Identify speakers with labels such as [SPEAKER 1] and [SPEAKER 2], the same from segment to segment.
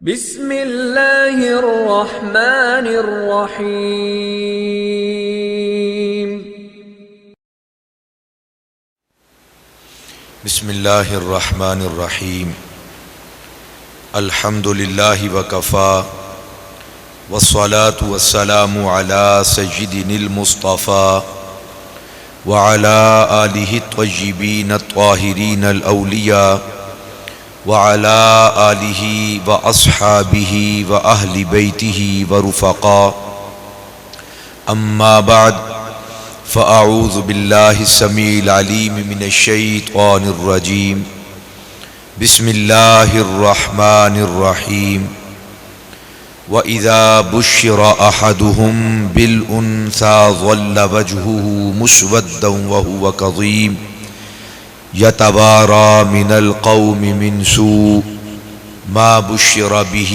[SPEAKER 1] بسم اللہ الرحمن الرحیم
[SPEAKER 2] بسم اللہ الرحمن الرحیم الحمد للہ وکفا والصلاة والسلام علی سیدنا المصطفى وعلى آلہ الطیبین الطاہرین الاولیاء وعلى آلہ واصحابہ واہل بیتہ ورفقاء اما بعد فاعوذ باللہ السمیع العلیم من الشیطان الرجیم بسم اللہ الرحمن الرحیم وَإِذَا بُشِّرَ أَحَدُهُمْ بِالْأُنْثَى ظَلَّ وَجْهُهُ مُسْوَدًّا وَهُوَ كَظِيمٌ يَتَوَارَى مِنَ الْقَوْمِ مِنْ سُوءِ مَا بُشِّرَ بِهِ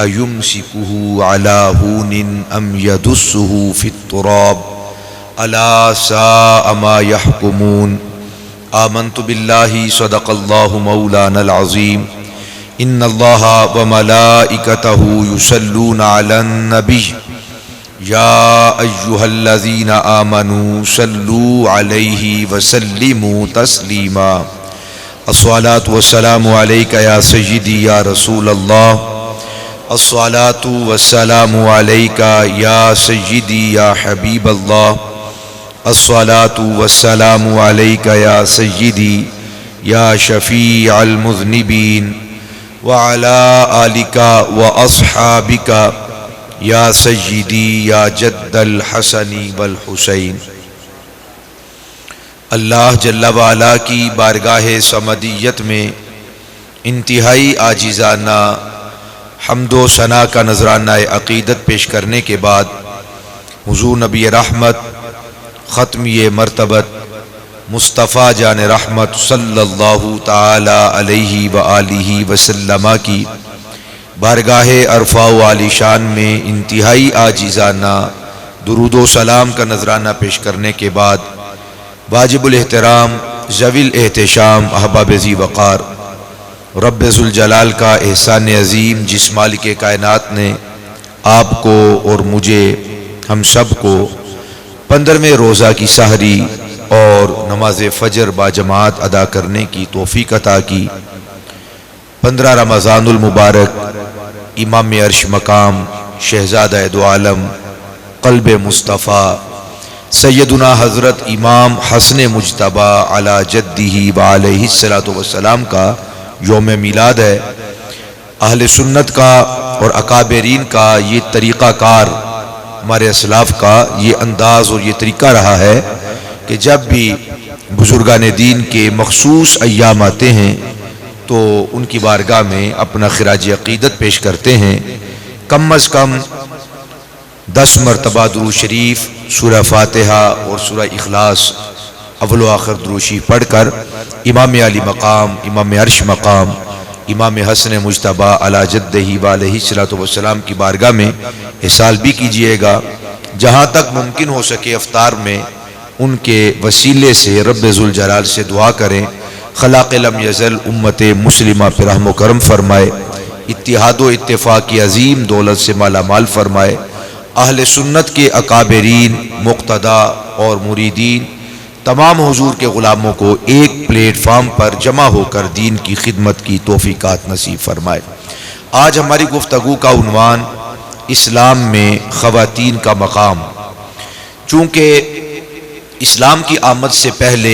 [SPEAKER 2] أَيُمْسِكُهُ عَلَى هُونٍ أَمْ يَدُسُّهُ فِي التُّرَابِ أَلَا سَاءَ مَا يَحْكُمُونَ آمنت بِاللَّهِ صدق اللَّهُ مَوْلَانَا الْعَظِيمُ ان اللہ وملائکتہ یصلون علی النبی یا ایہا الذین آمنوا صلوا علیہ وسلموا تسلیما الصلاۃ والسلام علیک یا سیدی یا رسول اللہ الصلاۃ والسلام علیک یا سیدی یا حبیب اللہ الصلاۃ والسلام علیک یا سیدی یا شفیع المذنبین وعلى آلك وأصحابك يا سيدي يا جد الحسن والحسين اللہ جل وعلا کی بارگاہ صمدیت میں انتہائی عاجزانہ حمد و ثنا کا نذرانہ عقیدت پیش کرنے کے بعد حضور نبی رحمت ختمی مرتبت مصطفیٰ جان رحمت صلی اللہ تعالی علیہ وآلہ وسلم کی بارگاہ عرفہ و عالی شان میں انتہائی عاجزانہ درود و سلام کا نذرانہ پیش کرنے کے بعد واجب الاحترام ذوی الاحتشام احباب ذی وقار رب ذوالجلال کا احسان عظیم جس مالک کائنات نے آپ کو اور مجھے ہم سب کو 15ویں روزہ کی سحری اور نماز فجر باجماعت ادا کرنے کی توفیق عطا کی 15 رمضان المبارک امام عرش مقام شہزادہ دو عالم قلب مصطفیٰ سیدنا حضرت امام حسن مجتبی علی جدہ وعلیہ الصلوۃ والسلام کا یوم میلاد ہے۔ اہل سنت کا اور اکابرین کا یہ طریقہ کار، ہمارے اسلاف کا یہ انداز اور یہ طریقہ رہا ہے کہ جب بھی بزرگان دین کے مخصوص ایام آتے ہیں تو ان کی بارگاہ میں اپنا خراج عقیدت پیش کرتے ہیں۔ کم از کم 10 مرتبہ درود شریف، سورہ فاتحہ اور سورہ اخلاص اول و آخر درود شریف پڑھ کر امام علی مقام، امام عرش مقام، امام حسن مجتبی علی جدہ وعلیہ الصلوۃ والسلام کی بارگاہ میں احسال بھی کیجئے گا۔ جہاں تک ممکن ہو سکے افطار میں ان کے وسیلے سے رب ذوالجلال سے دعا کریں، خلاق لم یزل امت مسلمہ پر رحم و کرم فرمائے، اتحاد و اتفاق کی عظیم دولت سے مالا مال فرمائے، اہل سنت کے اکابرین، مقتدی اور مریدین تمام حضور کے غلاموں کو ایک پلیٹ فارم پر جمع ہو کر دین کی خدمت کی توفیقات نصیب فرمائے۔ آج ہماری گفتگو کا عنوان اسلام میں خواتین کا مقام۔ چونکہ اسلام کی آمد سے پہلے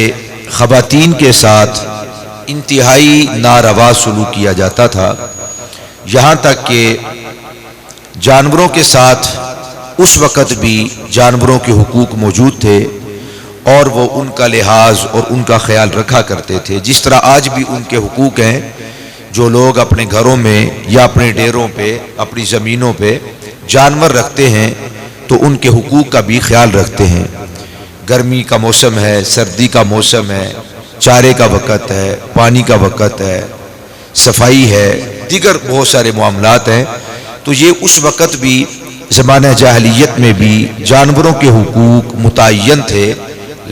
[SPEAKER 2] خواتین کے ساتھ انتہائی ناروا سلوک کیا جاتا تھا، یہاں تک کہ جانوروں کے ساتھ اس وقت بھی جانوروں کے حقوق موجود تھے اور وہ ان کا لحاظ اور ان کا خیال رکھا کرتے تھے، جس طرح آج بھی ان کے حقوق ہیں۔ جو لوگ اپنے گھروں میں یا اپنے ڈیروں پہ، اپنی زمینوں پہ جانور رکھتے ہیں تو ان کے حقوق کا بھی خیال رکھتے ہیں۔ گرمی کا موسم ہے، سردی کا موسم ہے، چارے کا وقت ہے، پانی کا وقت ہے، صفائی ہے، دیگر بہت سارے معاملات ہیں، تو یہ اس وقت بھی زمانہ جاہلیت میں بھی جانوروں کے حقوق متعین تھے،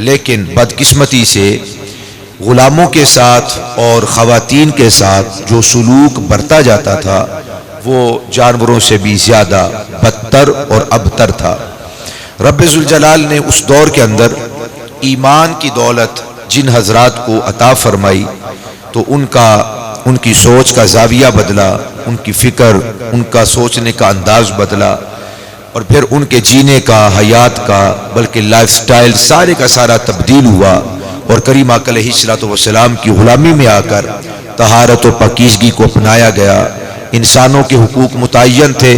[SPEAKER 2] لیکن بدقسمتی سے غلاموں کے ساتھ اور خواتین کے ساتھ جو سلوک برتا جاتا تھا وہ جانوروں سے بھی زیادہ بدتر اور ابتر تھا۔ رب ذوالجلال نے اس دور کے اندر ایمان کی دولت جن حضرات کو عطا فرمائی تو ان کی سوچ کا زاویہ بدلا، ان کی فکر، ان کا سوچنے کا انداز بدلا، اور پھر ان کے جینے کا، حیات کا، بلکہ لائف سٹائل سارے کا سارا تبدیل ہوا، اور کریم آقا علیہ الصلوۃ والسلام کی غلامی میں آ کر طہارت و پاکیزگی کو اپنایا گیا۔ انسانوں کے حقوق متعین تھے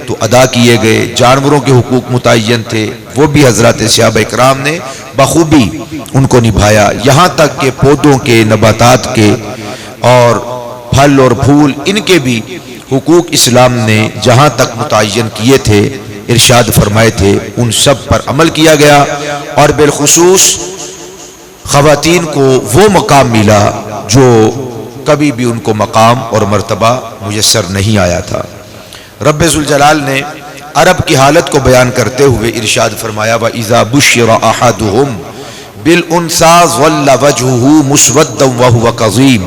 [SPEAKER 2] تو ادا کیے گئے، جانوروں کے حقوق متعین تھے، وہ بھی حضرات صحابہ اکرام نے بخوبی ان کو نبھایا، یہاں تک کہ پودوں کے، نباتات کے اور پھل اور پھول ان کے بھی حقوق اسلام نے جہاں تک متعین کیے تھے، ارشاد فرمائے تھے، ان سب پر عمل کیا گیا، اور بالخصوص خواتین کو وہ مقام ملا جو کبھی بھی ان کو مقام اور مرتبہ میسر نہیں آیا تھا۔ رب ذوالجلال نے عرب کی حالت کو بیان کرتے ہوئے ارشاد فرمایا وَإِذَا بُشِّرَ أَحَدُهُمْ بِالْأُنْثَىٰ ظَلَّ وَجْهُهُ مُسْوَدًّا وَهُوَ كَظِيمٌ،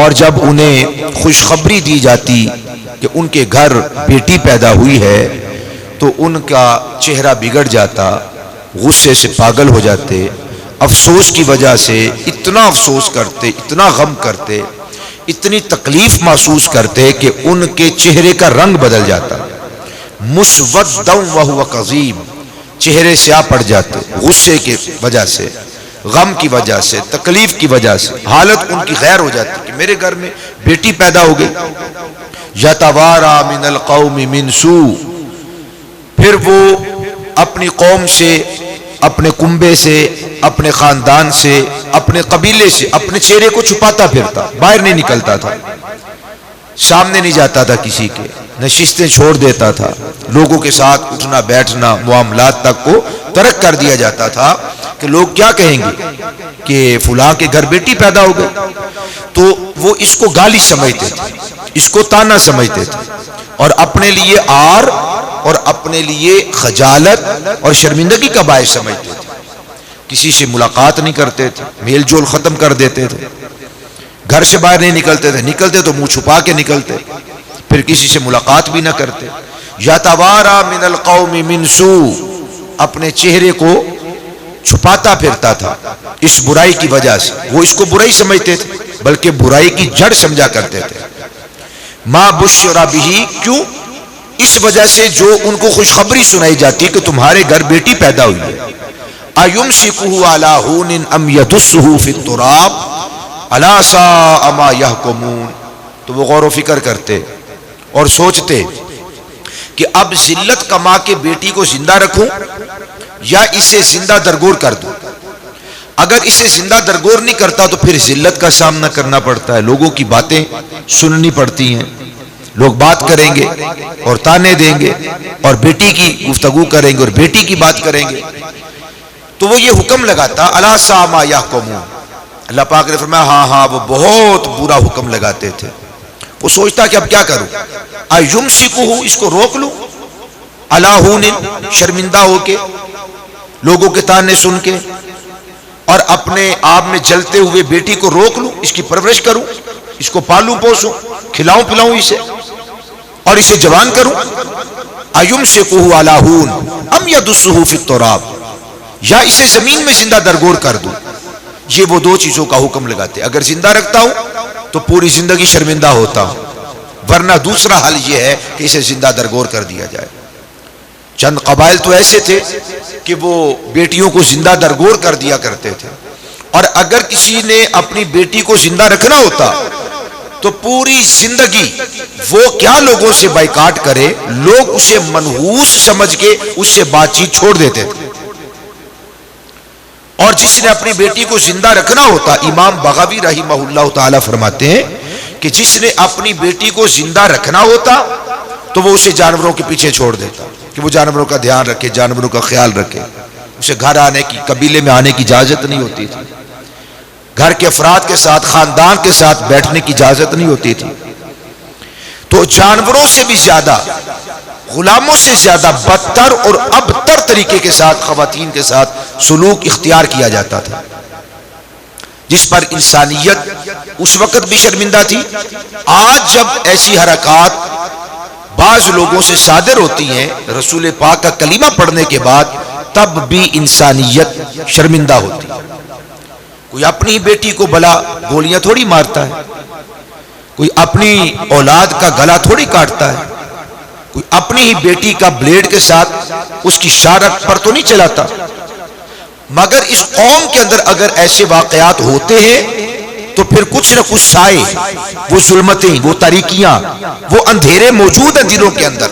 [SPEAKER 2] اور جب انہیں خوشخبری دی جاتی کہ ان کے گھر بیٹی پیدا ہوئی ہے تو ان کا چہرہ بگڑ جاتا، غصے سے پاگل ہو جاتے، افسوس کی وجہ سے اتنا افسوس کرتے، اتنا غم کرتے، اتنی تکلیف محسوس کرتے کہ ان کے چہرے کا رنگ بدل جاتا، مسودًا وہو کظیم، چہرے سیاہ پڑ جاتے، غصے کی وجہ سے، غم کی وجہ سے، تکلیف کی وجہ سے، حالت ان کی غیر ہو جاتی کہ میرے گھر میں بیٹی پیدا ہو گئی۔ یتوارا من القوم من سوء، پھر وہ اپنی قوم سے، اپنے کنبے سے، اپنے خاندان سے، اپنے قبیلے سے اپنے چہرے کو چھپاتا پھرتا، باہر نہیں نکلتا تھا، سامنے نہیں جاتا تھا کسی کے، نشستیں چھوڑ دیتا تھا، لوگوں کے ساتھ اٹھنا بیٹھنا، معاملات تک کو ترک کر دیا جاتا تھا کہ لوگ کیا کہیں گے کہ فلاں کے گھر بیٹی پیدا ہو گئی، تو وہ اس کو گالی سمجھتے تھے، اس کو تانا سمجھتے تھے، اور اپنے لیے آر اور اپنے لیے خجالت اور شرمندگی کا باعث سمجھتے تھے۔ کسی سے ملاقات نہیں کرتے تھے، میل جول ختم کر دیتے تھے، گھر سے باہر نہیں نکلتے تھے، نکلتے تو منہ چھپا کے نکلتے، پھر کسی سے ملاقات بھی نہ کرتے۔ یتوارا من القوم من سوء، اپنے چہرے کو چھپاتا پھرتا تھا اس برائی کی وجہ سے، وہ اس کو برائی سمجھتے تھے بلکہ برائی کی جڑ سمجھا کرتے تھے۔ ما بشر بہ، کیوں؟ اس وجہ سے جو ان کو خوشخبری سنائی جاتی کہ تمہارے گھر بیٹی پیدا ہوئی ہے۔ ایمسکہ علی ہون ام یدسہ فی التراب الا ساء ما یحکمون، تو وہ غور و فکر کرتے اور سوچتے کہ اب ذلت کما کے بیٹی کو زندہ رکھوں یا اسے زندہ درگور کر دوں۔ اگر اسے زندہ درگور نہیں کرتا تو پھر ذلت کا سامنا کرنا پڑتا ہے، لوگوں کی باتیں سننی پڑتی ہیں، لوگ بات کریں گے اور تانے دیں گے اور بیٹی کی گفتگو کریں گے اور بیٹی کی بات کریں گے، تو وہ یہ حکم لگاتا الا ساء ما یحکمون۔ اللہ پاک نے فرمایا ہاں وہ بہت برا حکم لگاتے تھے۔ وہ سوچتا کہ اب کیا کروں، ایمسکہ، اس کو روک لوں، علی ہون، شرمندہ ہو کے، لوگوں کے تانے سن کے، اور اپنے آپ میں جلتے ہوئے بیٹی کو روک لوں، اس کی پرورش کروں، اس کو پالوں پوسوں، کھلاؤں پلاؤں اسے اور اسے جوان کروں۔ ایمسکہ علی ہون ام یدسہ فی التراب، یا اسے زمین میں زندہ درگور کر دوں۔ یہ وہ دو چیزوں کا حکم لگاتے، اگر زندہ رکھتا ہوں تو پوری زندگی شرمندہ ہوتا ہوں، ورنہ دوسرا حل یہ ہے کہ اسے زندہ درگور کر دیا جائے۔ چند قبائل تو ایسے تھے کہ وہ بیٹیوں کو زندہ درگور کر دیا کرتے تھے، اور اگر کسی نے اپنی بیٹی کو زندہ رکھنا ہوتا تو پوری زندگی وہ کیا لوگوں سے بائیکاٹ کرے، لوگ اسے منحوس سمجھ کے اس سے بات چیت چھوڑ دیتے تھے۔ اور جس نے اپنی بیٹی کو زندہ رکھنا ہوتا، امام بغوی رحمہ اللہ تعالی فرماتے ہیں کہ جس نے اپنی بیٹی کو زندہ رکھنا ہوتا تو وہ اسے جانوروں کے پیچھے چھوڑ دیتا کہ وہ جانوروں کا دھیان رکھے، جانوروں کا خیال رکھے، اسے گھر آنے کی، قبیلے میں آنے کی اجازت نہیں ہوتی تھی، گھر کے افراد کے ساتھ، خاندان کے ساتھ بیٹھنے کی اجازت نہیں ہوتی تھی۔ تو جانوروں سے بھی زیادہ، غلاموں سے زیادہ بدتر اور ابتر طریقے کے ساتھ خواتین کے ساتھ سلوک اختیار کیا جاتا تھا، جس پر انسانیت اس وقت بھی شرمندہ تھی۔ آج جب ایسی حرکات الفاظ لوگوں سے صادر ہوتی ہیں رسول پاک کا کلمہ پڑھنے کے بعد، تب بھی انسانیت شرمندہ ہوتی ہے۔ کوئی اپنی ہی بیٹی کو بلا گولیاں تھوڑی مارتا ہے، کوئی اپنی اولاد کا گلا تھوڑی کاٹتا ہے، کوئی اپنی ہی بیٹی کا بلیڈ کے ساتھ اس کی شارک پر تو نہیں چلاتا۔ مگر اس قوم کے اندر اگر ایسے واقعات ہوتے ہیں تو پھر کچھ نہ کچھ سائے، وہ ظلمتیں، وہ تاریکیاں، وہ اندھیرے موجود ہیں دلوں کے اندر۔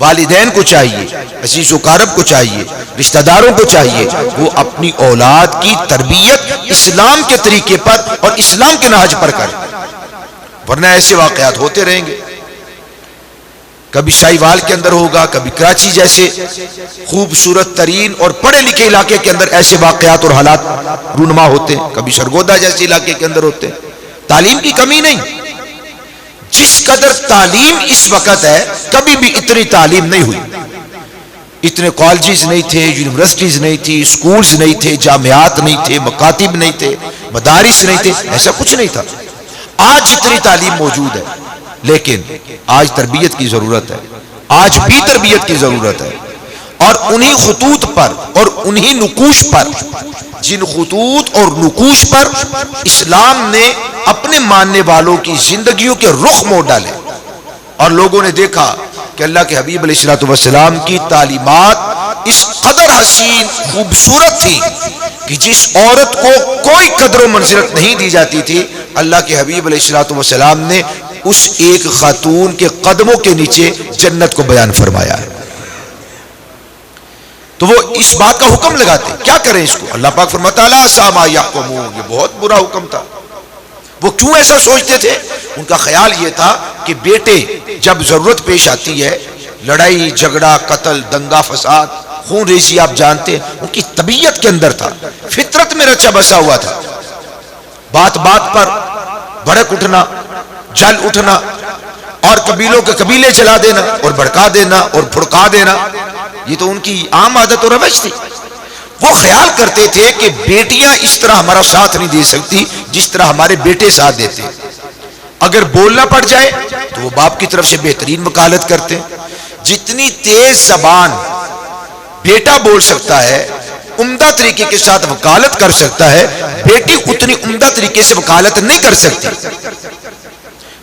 [SPEAKER 2] والدین کو چاہیے، عزیز و اقارب کو چاہیے، رشتہ داروں کو چاہیے وہ اپنی اولاد کی تربیت اسلام کے طریقے پر اور اسلام کے نہج پر کریں، ورنہ ایسے واقعات ہوتے رہیں گے۔ کبھی سائیوال کے اندر ہوگا، کبھی کراچی جیسے خوبصورت ترین اور پڑھے لکھے علاقے کے اندر ایسے واقعات اور حالات رونما ہوتے ہیں، کبھی سرگودا جیسے علاقے کے اندر ہوتے ہیں۔ تعلیم کی کمی نہیں، جس قدر تعلیم اس وقت ہے کبھی بھی اتنی تعلیم نہیں ہوئی، اتنے کالجز نہیں تھے، یونیورسٹیز نہیں تھی، سکولز نہیں تھے، جامعات نہیں تھے، مکاتب نہیں تھے، مدارس نہیں تھے، ایسا کچھ نہیں تھا۔ آج اتنی تعلیم موجود ہے، لیکن آج تربیت کی ضرورت ہے، آج بھی تربیت کی ضرورت ہے، اور انہی خطوط پر اور انہی نقوش پر، جن خطوط اور نقوش پر اسلام نے اپنے ماننے والوں کی زندگیوں کے رخ موڑ ڈالے، اور لوگوں نے دیکھا کہ اللہ کے حبیب علیہ الصلوۃ والسلام کی تعلیمات اس قدر حسین خوبصورت تھی کہ جس عورت کو کوئی قدر و منزلت نہیں دی جاتی تھی، اللہ کے حبیب علیہ الصلوۃ والسلام نے اس ایک خاتون کے قدموں کے نیچے جنت کو بیان فرمایا ہے۔ تو وہ اس بات کا حکم لگاتے، کیا کریں اس کو؟ اللہ پاک فرماتا ہے لا سا ما یحکمون، یہ بہت برا حکم تھا۔ وہ کیوں ایسا سوچتے تھے؟ ان کا خیال یہ تھا کہ بیٹے جب ضرورت پیش آتی ہے، لڑائی جھگڑا قتل دنگا فساد خون ریزی آپ جانتے ہیں، ان کی طبیعت کے اندر تھا، فطرت میں رچا بسا ہوا تھا، بات بات پر بھڑک اٹھنا، جل اٹھنا، اور قبیلوں کے قبیلے چلا دینا اور بھڑکا دینا اور پھڑکا دینا، یہ تو ان کی عام عادت اور روش تھی۔ وہ خیال کرتے تھے کہ بیٹیاں اس طرح ہمارا ساتھ نہیں دے سکتی جس طرح ہمارے بیٹے ساتھ دیتے ہیں، اگر بولنا پڑ جائے تو وہ باپ کی طرف سے بہترین وکالت کرتے ہیں۔ جتنی تیز زبان بیٹا بول سکتا ہے، عمدہ طریقے کے ساتھ وکالت کر سکتا ہے، بیٹی اتنی عمدہ طریقے سے وکالت نہیں کر سکتی۔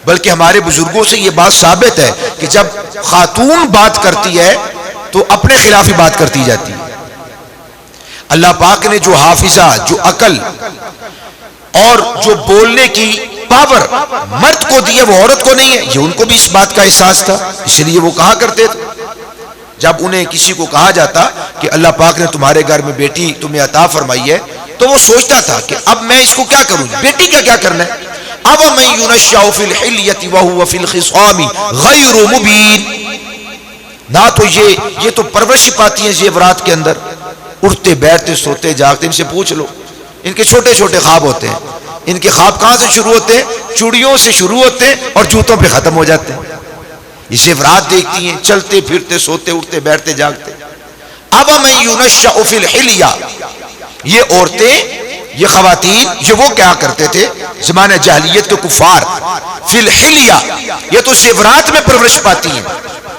[SPEAKER 2] بلکہ ہمارے بزرگوں سے یہ بات ثابت ہے کہ جب خاتون بات کرتی ہے تو اپنے خلاف ہی بات کرتی جاتی ہے۔ اللہ پاک نے جو حافظہ، جو عقل اور جو بولنے کی پاور مرد کو دی ہے وہ عورت کو نہیں ہے، یہ ان کو بھی اس بات کا احساس تھا، اس لیے وہ کہا کرتے تھے۔ جب انہیں کسی کو کہا جاتا کہ اللہ پاک نے تمہارے گھر میں بیٹی تمہیں عطا فرمائی ہے، تو وہ سوچتا تھا کہ اب میں اس کو کیا کروں، بیٹی کا کیا کرنا ہے؟ اب من ينشأ في الحلیۃ وهو في الخصام غیر مبین، نہ تو یہ تو پرورش پاتی ہیں زیورات کے اندر، اٹھتے بیٹھتے سوتے جاگتے، ان سے پوچھ لو، ان کے چھوٹے چھوٹے خواب ہوتے ہیں، ان کے خواب کہاں سے شروع ہوتے ہیں؟ چوڑیوں سے شروع ہوتے ہیں اور جوتوں پہ ختم ہو جاتے ہیں۔ یہ زیورات دیکھتی ہیں، چلتے پھرتے سوتے اٹھتے بیٹھتے جاگتے۔ اب من ينشأ في الحلیۃ، یہ عورتیں، یہ خواتین، یہ وہ کیا کرتے تھے زمانہ جاہلیت کے کفار، فی الحلیہ، یہ تو زیورات میں پرورش پاتی ہیں،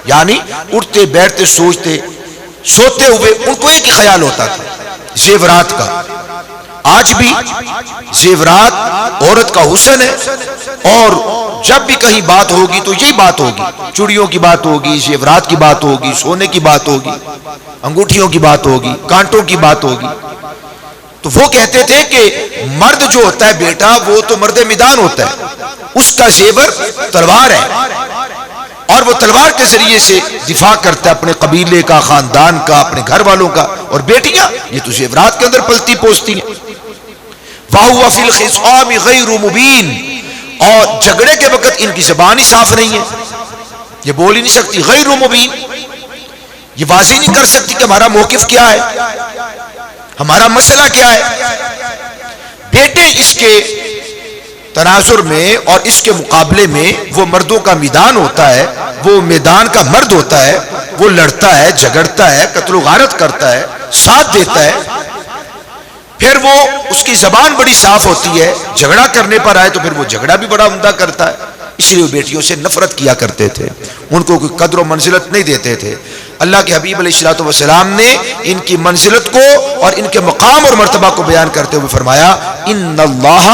[SPEAKER 2] یعنی اٹھتے بیٹھتے سوچتے سوتے ہوئے ان کو ایک ہی خیال ہوتا تھا زیورات کا۔ آج بھی زیورات عورت کا حسن ہے، اور جب بھی کہیں بات ہوگی تو یہی بات ہوگی، چوڑیوں کی بات ہوگی، زیورات کی بات ہوگی، سونے کی بات ہوگی، انگوٹھیوں کی بات ہوگی، کانٹوں کی بات ہوگی۔ تو وہ کہتے تھے کہ مرد جو ہوتا ہے بیٹا وہ تو مرد میدان ہوتا ہے، اس کا زیور تلوار ہے، اور وہ تلوار کے ذریعے سے دفاع کرتا ہے اپنے قبیلے کا، خاندان کا، اپنے گھر والوں کا، اور بیٹیاں یہ تو زیورات کے اندر پلتی پوستی ہیں۔ وَهُوَ فِي الْخِصَامِ غَيْرُ مُبِينٍ، اور جھگڑے کے وقت ان کی زبان ہی صاف نہیں ہے، یہ بول ہی نہیں سکتی، غیر مبین، یہ واضح نہیں کر سکتی کہ ہمارا موقف کیا ہے، ہمارا مسئلہ کیا ہے۔ بیٹے اس کے تناظر میں اور اس کے مقابلے میں وہ مردوں کا میدان ہوتا ہے، وہ میدان کا مرد ہوتا ہے، وہ لڑتا ہے، جھگڑتا ہے، قتل و غارت کرتا ہے، ساتھ دیتا ہے، پھر وہ اس کی زبان بڑی صاف ہوتی ہے، جھگڑا کرنے پر آئے تو پھر وہ جھگڑا بھی بڑا عمدہ کرتا ہے۔ اس لیے وہ بیٹیوں سے نفرت کیا کرتے تھے، ان کو کوئی قدر و منزلت نہیں دیتے تھے۔ اللہ کے حبیب علیہ الصلوۃ والسلام نے ان کی منزلت کو اور ان کے مقام اور مرتبہ کو بیان کرتے ہوئے فرمایا ان اللہ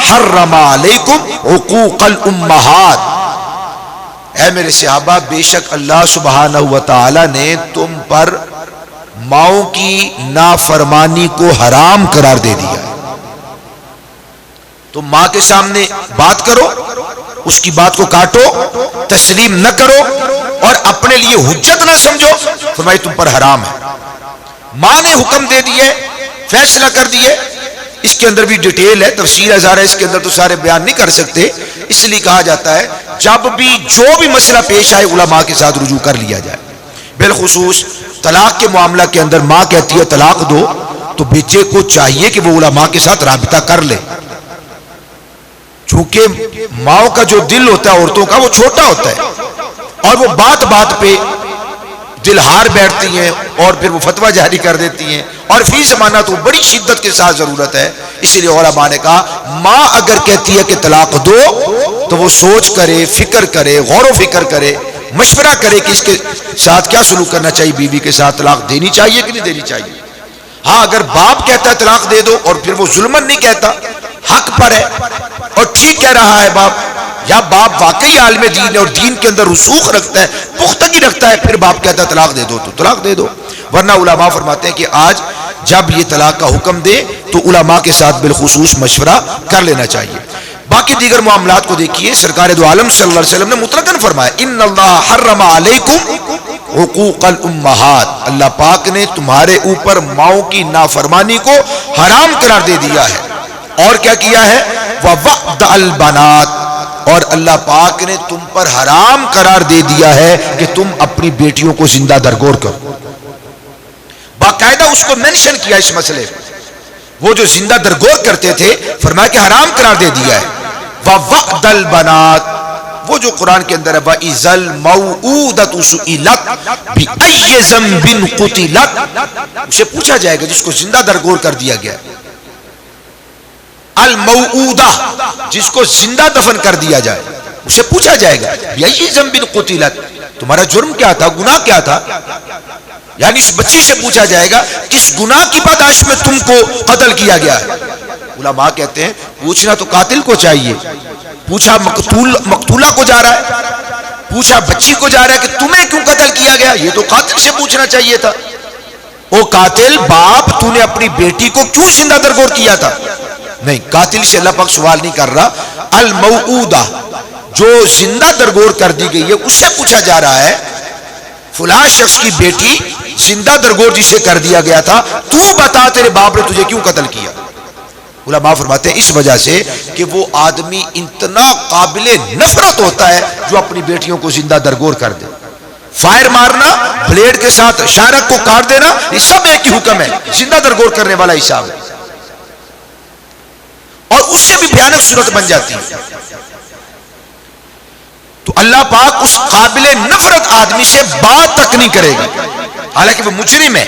[SPEAKER 2] حرم علیکم حقوق الامہات، اے میرے صحابہ بے شک اللہ سبحانہ و تعالی نے تم پر ماؤں کی نافرمانی کو حرام قرار دے دیا ہے۔ تم ماں کے سامنے بات کرو، اس کی بات کو کاٹو، تسلیم نہ کرو اور اپنے لیے حجت نہ سمجھو، فرمایا تم پر حرام ہے۔ ماں نے حکم دے دیے، فیصلہ کر دیے، اس کے اندر بھی ڈیٹیل ہے، تفصیل ہزار ہے، اس کے اندر تو سارے بیان نہیں کر سکتے، اس لیے کہا جاتا ہے جب بھی جو بھی مسئلہ پیش آئے علماء کے ساتھ رجوع کر لیا جائے۔ بالخصوص طلاق کے معاملہ کے اندر ماں کہتی ہے طلاق دو، تو بیٹے کو چاہیے کہ وہ علماء کے ساتھ رابطہ کر لے، چونکہ ماؤں کا جو دل ہوتا ہے عورتوں کا وہ چھوٹا ہوتا ہے اور وہ بات بات پہ دل ہار بیٹھتی ہیں اور پھر وہ فتویٰ جاری کر دیتی ہیں، اور فی زمانہ تو بڑی شدت کے ساتھ ضرورت ہے۔ اس لیے علماء نے کہا ماں اگر کہتی ہے کہ طلاق دو تو وہ سوچ کرے، فکر کرے، غور و فکر کرے، مشورہ کرے کہ اس کے ساتھ کیا سلوک کرنا چاہیے، بیوی کے ساتھ طلاق دینی چاہیے کہ نہیں دینی چاہیے۔ ہاں اگر باپ کہتا ہے طلاق دے دو اور پھر وہ ظلمن نہیں کہتا، حق پر ہے اور ٹھیک کہہ رہا ہے باپ، یا باپ واقعی عالم دین ہے اور دین کے اندر رسوخ رکھتا ہے، پختگی رکھتا ہے، پھر باپ کہتا ہے طلاق دے دو تو طلاق دے دو۔ ورنہ علماء فرماتے ہیں کہ آج جب یہ طلاق کا حکم دے تو علماء کے ساتھ بالخصوص مشورہ کر لینا چاہیے۔ باقی دیگر معاملات کو دیکھیے، سرکار دو عالم صلی اللہ علیہ وسلم نے مطلقاً فرمایا ان اللہ حرم علیکم حقوق الامہات، اللہ پاک نے تمہارے اوپر ماؤں کی نافرمانی کو حرام قرار دے دیا ہے، اور کیا کیا ہے وَوَعْدَ الْبَنَاتِ، اور اللہ پاک نے تم پر حرام قرار دے دیا ہے کہ تم اپنی بیٹیوں کو زندہ درگور کرو۔ باقاعدہ اس کو منشن کیا اس مسئلے، وہ جو زندہ درگور کرتے تھے فرمایا کہ حرام قرار دے دیا ہے۔ وَوَعْدَ الْبَنَاتِ، وہ جو قرآن کے اندر ہے وَإِذَا الْمَوْءُودَةُ سُئِلَتْ بِأَيِّ ذَنبٍ قُتِلَتْ، اسے پوچھا جائے گا جس کو زندہ درگور کر دیا گیا، الموعودہ جس کو زندہ دفن کر دیا جائے، اسے پوچھا جائے گا بِأَيِّ ذَنبٍ قُتِلَتْ، تمہارا جرم کیا تھا، گناہ کیا تھا، یعنی اس بچی سے پوچھا جائے گا کس گناہ کی پاداش میں تم کو قتل کیا گیا ہے۔ علماء کہتے ہیں پوچھنا تو قاتل کو چاہیے، پوچھا مقتولہ کو جا رہا ہے، پوچھا بچی کو جا رہا ہے کہ تمہیں کیوں قتل کیا گیا، یہ تو قاتل سے پوچھنا چاہیے تھا۔ او قاتل باپ، تو نے اپنی بیٹی کو کیوں زندہ درگور کیا تھا؟ نہیں، قاتل سے اللہ پاک سوال نہیں کر رہا، الموعودہ جو زندہ درگور کر دی گئی ہے اس سے پوچھا جا رہا ہے فلاں شخص کی بیٹی زندہ درگور جسے کر دیا گیا تھا، تو بتا تیرے باپ نے تجھے کیوں قتل کیا۔ علماء فرماتے ہیں اس وجہ سے کہ وہ آدمی اتنا قابل نفرت ہوتا ہے جو اپنی بیٹیوں کو زندہ درگور کر دے۔ فائر مارنا، بلیڈ کے ساتھ شارک کو کاٹ دینا، یہ سب ایک ہی حکم ہے، زندہ درگور کرنے والا حساب ہے، اور اس سے بھی بھیانک صورت بن جاتی ہے۔ تو اللہ پاک اس قابل نفرت آدمی سے بات تک نہیں کرے گا، حالانکہ وہ مجرم ہے،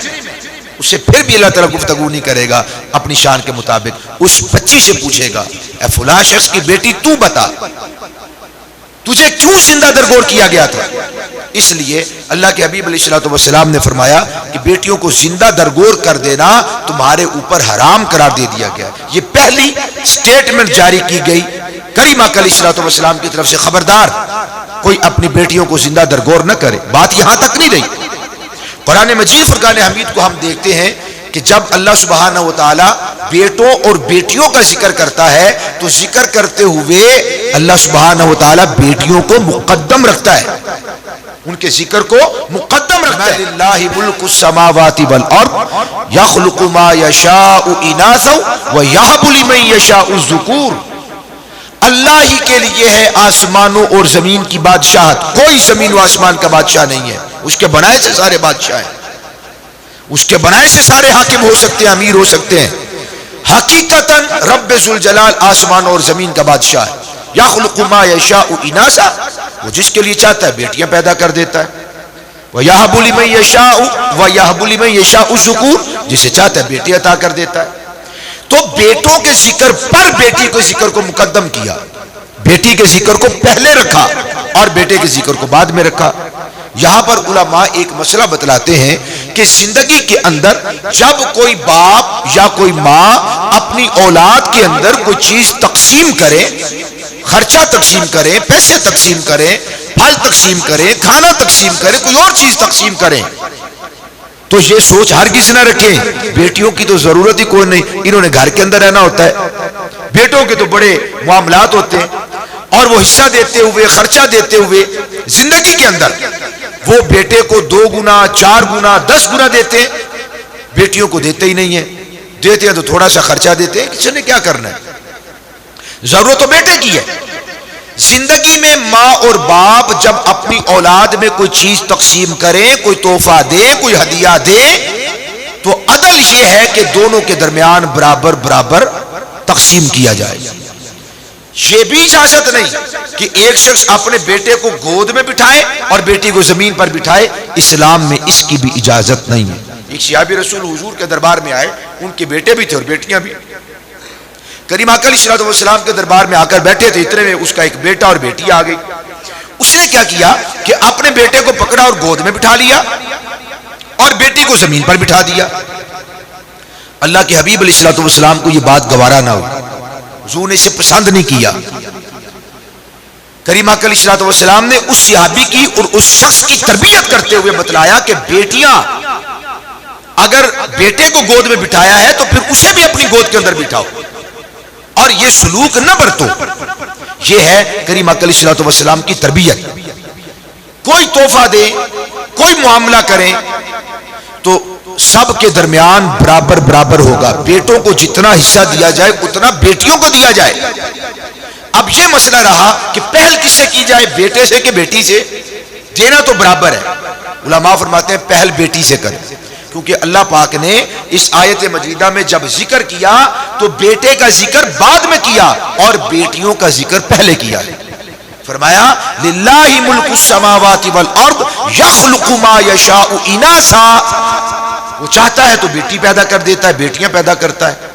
[SPEAKER 2] اس سے پھر بھی اللہ تعالیٰ گفتگو نہیں کرے گا اپنی شان کے مطابق۔ اس بچی سے پوچھے گا اے فلاں شخص کی بیٹی تو بتا تجھے کیوں زندہ درگور کیا گیا تھا۔ اس لیے اللہ کے حبیب علیہ الصلوۃ والسلام نے فرمایا کہ بیٹیوں کو زندہ درگور کر دینا تمہارے اوپر حرام قرار دے دیا گیا۔ یہ پہلی سٹیٹمنٹ جاری کی گئی کریمہ علیہ الصلوۃ والسلام کی طرف سے، خبردار کوئی اپنی بیٹیوں کو زندہ درگور نہ کرے۔ بات یہاں تک نہیں رہی، قرآن مجید فرقان حمید کو ہم دیکھتے ہیں کہ جب اللہ سبحانہ و تعالی بیٹوں اور بیٹیوں کا ذکر کرتا ہے تو ذکر کرتے ہوئے اللہ سبحانہ و تعالی بیٹیوں کو مقدم رکھتا ہے، ان کے ذکر کو مقدم رکھتا ہے۔ للہ ملک السماوات والارض یخلق ما یشاء اناثا ویہب لمن یشاء الذکور، اللہ ہی کے لیے ہے آسمانوں اور زمین کی بادشاہت، کوئی زمین و آسمان کا بادشاہ نہیں ہے، اس کے بنائے سے سارے بادشاہ ہیں، اس کے بنائے سے سارے حاکم ہو سکتے ہیں، امیر ہو سکتے ہیں۔ حقیقتاً رب ذوالجلال آسمان اور زمین کا بادشاہ ہے۔ یخلق ما یشاء اناثا، وہ جس کے لیے چاہتا ہے بیٹیاں پیدا کر دیتا ہے، ویہب لمن یشاء ویہب لمن یشاء الذکور، جسے چاہتا ہے بیٹی عطا کر دیتا ہے۔ تو بیٹوں کے ذکر پر بیٹی کے ذکر کو مقدم کیا، بیٹی کے ذکر کو پہلے رکھا اور بیٹے کے ذکر کو بعد میں رکھا. یہاں پر علماء ایک مسئلہ بتلاتے ہیں کہ زندگی کے اندر جب کوئی باپ یا کوئی ماں اپنی اولاد کے اندر کوئی چیز تقسیم کرے، خرچہ تقسیم کرے، پیسے تقسیم کرے، پھل تقسیم کرے، کھانا تقسیم کرے، کوئی اور چیز تقسیم کرے، تو یہ سوچ ہرگز نہ رکھیں بیٹیوں کی تو ضرورت ہی کوئی نہیں، انہوں نے گھر کے اندر رہنا ہوتا ہے، بیٹوں کے تو بڑے معاملات ہوتے ہیں، اور وہ حصہ دیتے ہوئے، خرچہ دیتے ہوئے زندگی کے اندر وہ بیٹے کو 2 گنا 4 گنا 10 گنا دیتے ہیں، بیٹیوں کو دیتے ہی نہیں ہیں. دیتے ہیں تو تھوڑا سا خرچہ دیتے ہیں، کسی نے کیا کرنا ہے، ضرورت تو بیٹے کی ہے. زندگی میں ماں اور باپ جب اپنی اولاد میں کوئی چیز تقسیم کریں، کوئی تحفہ دے، کوئی ہدیہ دے، تو عدل یہ ہے کہ دونوں کے درمیان برابر برابر تقسیم کیا جائے. یہ بھی اجازت نہیں کہ ایک شخص اپنے بیٹے کو گود میں بٹھائے اور بیٹی کو زمین پر بٹھائے، اسلام میں اس کی بھی اجازت نہیں ہے. ایک صحابی رسول حضور کے دربار میں آئے، ان کے بیٹے بھی تھے اور بیٹیاں بھی. کریم آقا علیہ السلام کے دربار میں آ کر بیٹھے تھے، اتنے میں اس کا ایک بیٹا اور بیٹی آ گئی. اس نے کیا کیا کہ اپنے بیٹے کو پکڑا اور گود میں بٹھا لیا اور بیٹی کو زمین پر بٹھا دیا. اللہ کے حبیب علیہ السلام کو یہ بات گوارا نہ ہو، حضور نے اسے پسند نہیں کیا. کریم آقا علیہ السلام نے اس صحابی کی اور اس شخص کی تربیت کرتے ہوئے بتلایا کہ بیٹیاں اگر بیٹے کو گود میں بٹھایا ہے تو پھر اسے بھی اپنی گود کے اندر بٹھاؤ اور یہ سلوک نہ برتو. یہ ہے کریم آقا علیہ السلام کی تربیت. کوئی تحفہ دے، کوئی معاملہ کریں تو سب کے درمیان برابر برابر ہوگا. بیٹوں کو جتنا حصہ دیا جائے اتنا بیٹیوں کو دیا جائے. اب یہ مسئلہ رہا کہ پہل کس سے کی جائے، بیٹے سے کہ بیٹی سے؟ دینا تو برابر ہے. علماء فرماتے ہیں پہل بیٹی سے کریں، کیونکہ اللہ پاک نے اس آیت مجیدہ میں جب ذکر کیا تو بیٹے کا ذکر بعد میں کیا اور بیٹیوں کا ذکر پہلے کیا ہے. فرمایا للہ ملک السماوات والارض یخلق ما یشاء اناثا، وہ چاہتا ہے تو بیٹی پیدا کر دیتا ہے، بیٹیاں پیدا کرتا ہے.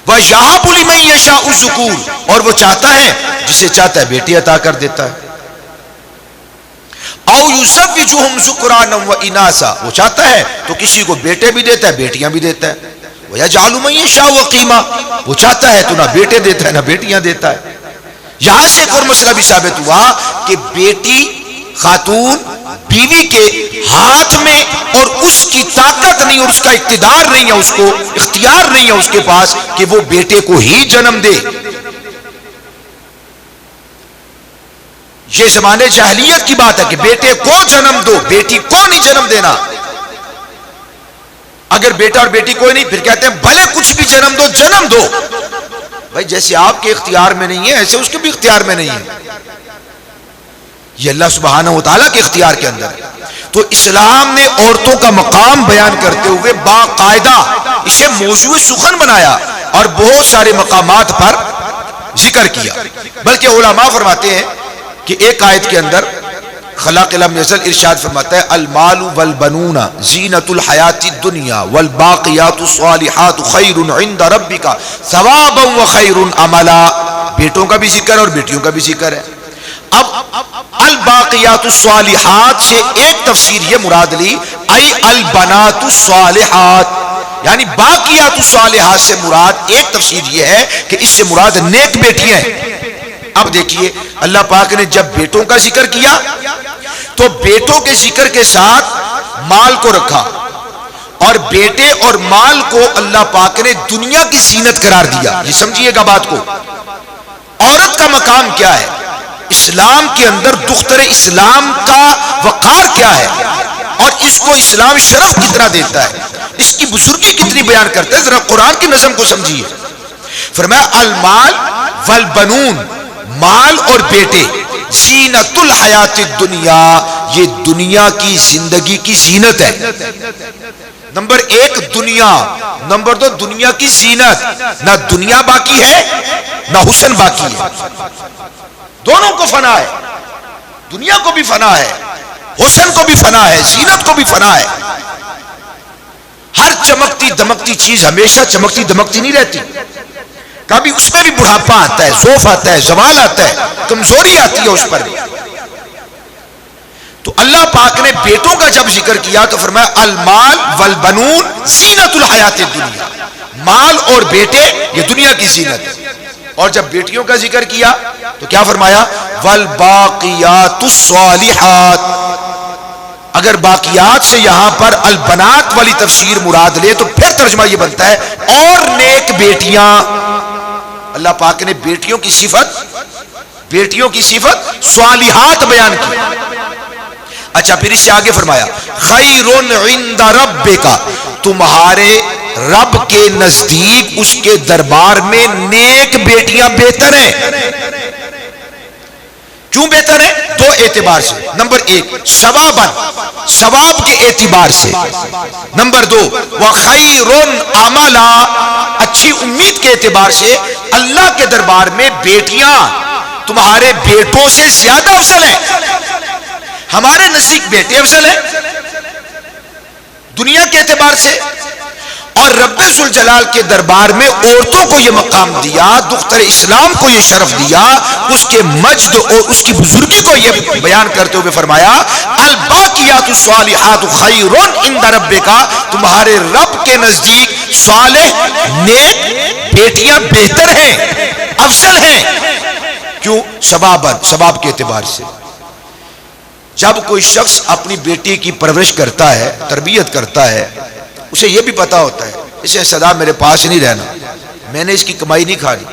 [SPEAKER 2] وَيَهَبُ لِمَن يَشَاءُ الذُّكُورَ، اور وہ چاہتا ہے جسے چاہتا ہے بیٹی عطا کر دیتا ہے. او یزوجہم ذکرانا واناثا، وہ چاہتا ہے تو کسی کو بیٹے بھی دیتا ہے بیٹیاں بھی دیتا ہے. وَيَجْعَلُ مَن يَشَاءُ عَقِيمًا، وہ چاہتا ہے تو نہ بیٹے دیتا ہے نہ بیٹیاں دیتا ہے. یہاں سے ایک اور مسئلہ بھی ثابت ہوا کہ بیٹی خاتون بیوی کے ہاتھ میں اور اس کی طاقت نہیں اور اس کا اقتدار نہیں ہے، اس کو اختیار نہیں ہے اس کے پاس کہ وہ بیٹے کو ہی جنم دے. یہ زمانے جاہلیت کی بات ہے کہ بیٹے کو جنم دو، بیٹی کو نہیں جنم دینا. اگر بیٹا اور بیٹی کوئی نہیں پھر کہتے ہیں بھلے کچھ بھی جنم دو، جنم دو. بھائی جیسے آپ کے اختیار میں نہیں ہے ایسے اس کے بھی اختیار میں نہیں ہے، یہ اللہ سبحانہ و تعالیٰ کے اختیار کے اندر ہے. تو اسلام نے عورتوں کا مقام بیان کرتے ہوئے باقاعدہ اسے موضوع سخن بنایا اور بہت سارے مقامات پر ذکر کیا. بلکہ علماء فرماتے ہیں کہ ایک آیت کے اندر خلاق لم یزل ارشاد فرماتا ہے المال والبنون زینت الحیات الدنیا والباقیات الصالحات خیر عند ربک ثوابا وخیر عملا. بیٹوں کا بھی ذکر اور بیٹیوں کا بھی ذکر ہے. اب الباقیات الصالحات سے ایک تفسیر یہ مراد لی ای البنات الصالحات، یعنی باقیات الصالحات سے مراد ایک تفسیر یہ ہے کہ اس سے مراد نیک بیٹیاں ہیں. اب دیکھیے اللہ پاک نے جب بیٹوں کا ذکر کیا تو بیٹوں کے ذکر کے ساتھ مال کو رکھا اور بیٹے اور مال کو اللہ پاک نے دنیا کی زینت قرار دیا. یہ سمجھیے گا بات کو. عورت کا مقام کیا ہے اسلام کے اندر، دختر اسلام کا وقار کیا ہے اور اس کو اسلام شرف کتنا دیتا ہے، اس کی بزرگی کتنی بیان کرتا ہے. ذرا قرآن کی نظم کو سمجھیے. فرمایا المال والبنون، مال اور بیٹے، زینت الحیات الدنیا، یہ دنیا کی زندگی کی زینت ہے. نمبر 1 دنیا، نمبر 2 دنیا کی زینت. نہ دنیا باقی ہے نہ حسن باقی ہے، دونوں کو فنا ہے. دنیا کو بھی فنا ہے، حسن کو بھی فنا ہے، زینت کو بھی فنا ہے. ہر چمکتی دمکتی چیز ہمیشہ چمکتی دمکتی نہیں رہتی. کبھی اس میں بھی بڑھاپا آتا ہے، ضعف آتا ہے، زوال آتا ہے، کمزوری آتی ہے اس پر بھی. تو اللہ پاک نے بیٹوں کا جب ذکر کیا تو فرمایا المال والبنون زینت الحیات الدنیا، مال اور بیٹے یہ دنیا کی زینت ہے. اور جب بیٹیوں کا ذکر کیا تو کیا فرمایا والباقیات الصالحات. اگر باقیات سے یہاں پر البنات والی تفسیر مراد لے تو پھر ترجمہ یہ بنتا ہے اور نیک بیٹیاں. اللہ پاک نے بیٹیوں کی صفت صالحات بیان کی. اچھا پھر اس سے آگے فرمایا خیر عند ربک، تمہارے رب کے نزدیک اس کے دربار میں نیک بیٹیاں بہتر ہیں. کیوں بہتر ہے؟ دو اعتبار سے. نمبر ایک ثواب کے اعتبار سے. نمبر دو وخیر عملا، اچھی امید کے اعتبار سے. اللہ کے دربار میں بیٹیاں تمہارے بیٹوں سے زیادہ افضل ہیں. ہمارے نزدیک بیٹے افضل ہیں دنیا کے اعتبار سے، اور رب ذوالجلال کے دربار میں عورتوں کو یہ مقام دیا، دختر اسلام کو یہ شرف دیا، اس کے مجد اور اس کی بزرگی کو یہ بیان کرتے ہوئے فرمایا الباقیات الصالحات خیر عند ربک، تمہارے رب کے نزدیک صالح نیک بیٹیاں بہتر ہیں، افضل ہیں. کیوں؟ ثواب کے اعتبار سے. جب کوئی شخص اپنی بیٹی کی پرورش کرتا ہے، تربیت کرتا ہے، اسے یہ بھی پتا ہوتا ہے اسے سدا میرے پاس نہیں رہنا، میں نے اس کی کمائی نہیں کھانی.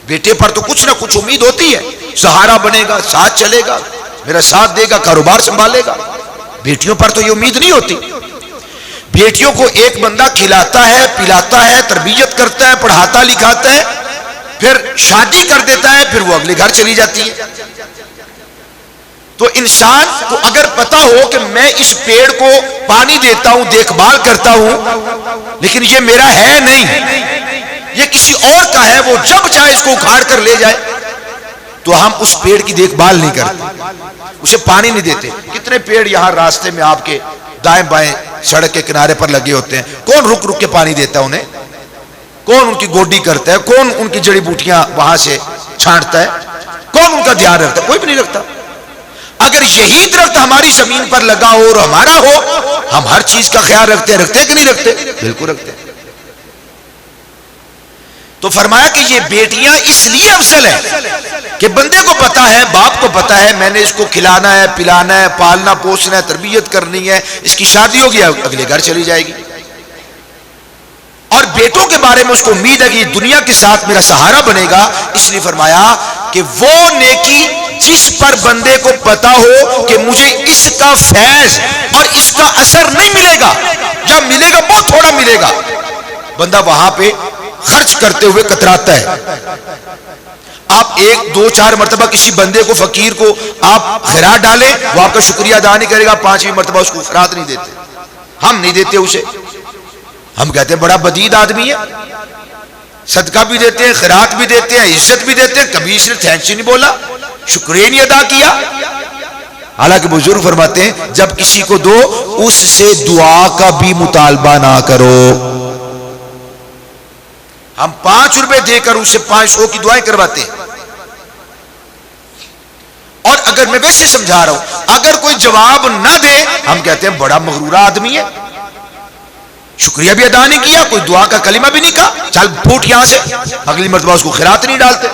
[SPEAKER 2] بیٹے پر تو کچھ نہ کچھ امید ہوتی ہے، سہارا بنے گا، ساتھ چلے گا، میرا ساتھ دے گا، کاروبار سنبھالے گا. بیٹیوں پر تو یہ امید نہیں ہوتی. بیٹیوں کو ایک بندہ کھلاتا ہے، پلاتا ہے، تربیت کرتا ہے، پڑھاتا لکھاتا ہے، پھر شادی کر دیتا ہے، پھر وہ اگلے گھر چلی جاتی ہے. تو انسان کو اگر پتا ہو کہ میں اس پیڑ کو پانی دیتا ہوں، دیکھ بھال کرتا ہوں، لیکن یہ میرا ہے نہیں، یہ کسی اور کا ہے، وہ جب چاہے اس کو اکھاڑ کر لے جائے، تو ہم اس پیڑ کی دیکھ بھال نہیں کرتے، اسے پانی نہیں دیتے. کتنے پیڑ یہاں راستے میں آپ کے دائیں بائیں سڑک کے کنارے پر لگے ہوتے ہیں، کون رک رک کے پانی دیتا ہے انہیں؟ کون ان کی گوڈی کرتا ہے؟ کون ان کی جڑی بوٹیاں وہاں سے چھانٹتا ہے؟ کون ان کا دھیان رکھتا ہے؟ کوئی بھی نہیں رکھتا. اگر یہی درخت ہماری زمین پر لگا ہو اور ہمارا ہو، ہم ہر چیز کا خیال رکھتے ہیں کہ نہیں رکھتے؟ بالکل رکھتے ہیں. تو فرمایا کہ یہ بیٹیاں اس لیے افضل ہیں کہ بندے کو پتا ہے، باپ کو پتا ہے میں نے اس کو کھلانا ہے، پلانا ہے، پالنا پوسنا ہے، تربیت کرنی ہے، اس کی شادی ہوگی اگلے گھر چلی جائے گی. اور بیٹوں کے بارے میں اس کو امید ہے کہ دنیا کے ساتھ میرا سہارا بنے گا. اس لیے فرمایا کہ وہ نیکی جس پر بندے کو پتا ہو کہ مجھے اس کا فیض اور اس کا اثر نہیں ملے گا، یا ملے گا بہت تھوڑا ملے گا، بندہ وہاں پہ خرچ کرتے ہوئے کتراتا ہے. آپ 1 2 4 مرتبہ کسی بندے کو، فقیر کو آپ خیرات ڈالیں، وہ آپ کا شکریہ ادا نہیں کرے گا، 5ویں مرتبہ اس کو خیرات نہیں دیتے. ہم نہیں دیتے اسے، ہم کہتے ہیں بڑا بدید آدمی ہے، صدقہ بھی دیتے ہیں، خیرات بھی دیتے ہیں، عزت بھی دیتے ہیں، کبھی اس نے تھینکس نہیں بولا، شکریہ نہیں ادا کیا. حالانکہ بزرگ فرماتے ہیں جب کسی کو دو اس سے دعا کا بھی مطالبہ نہ کرو. ہم 5 روپے دے کر اسے 500 کی دعائیں کرواتے ہیں. اور اگر میں ویسے سمجھا رہا ہوں، اگر کوئی جواب نہ دے ہم کہتے ہیں بڑا مغرورہ آدمی ہے، شکریہ بھی ادا نہیں کیا، کوئی دعا کا کلمہ بھی نہیں کہا، چل پھوٹ یہاں سے، اگلی مرتبہ اس کو خیرات نہیں ڈالتے.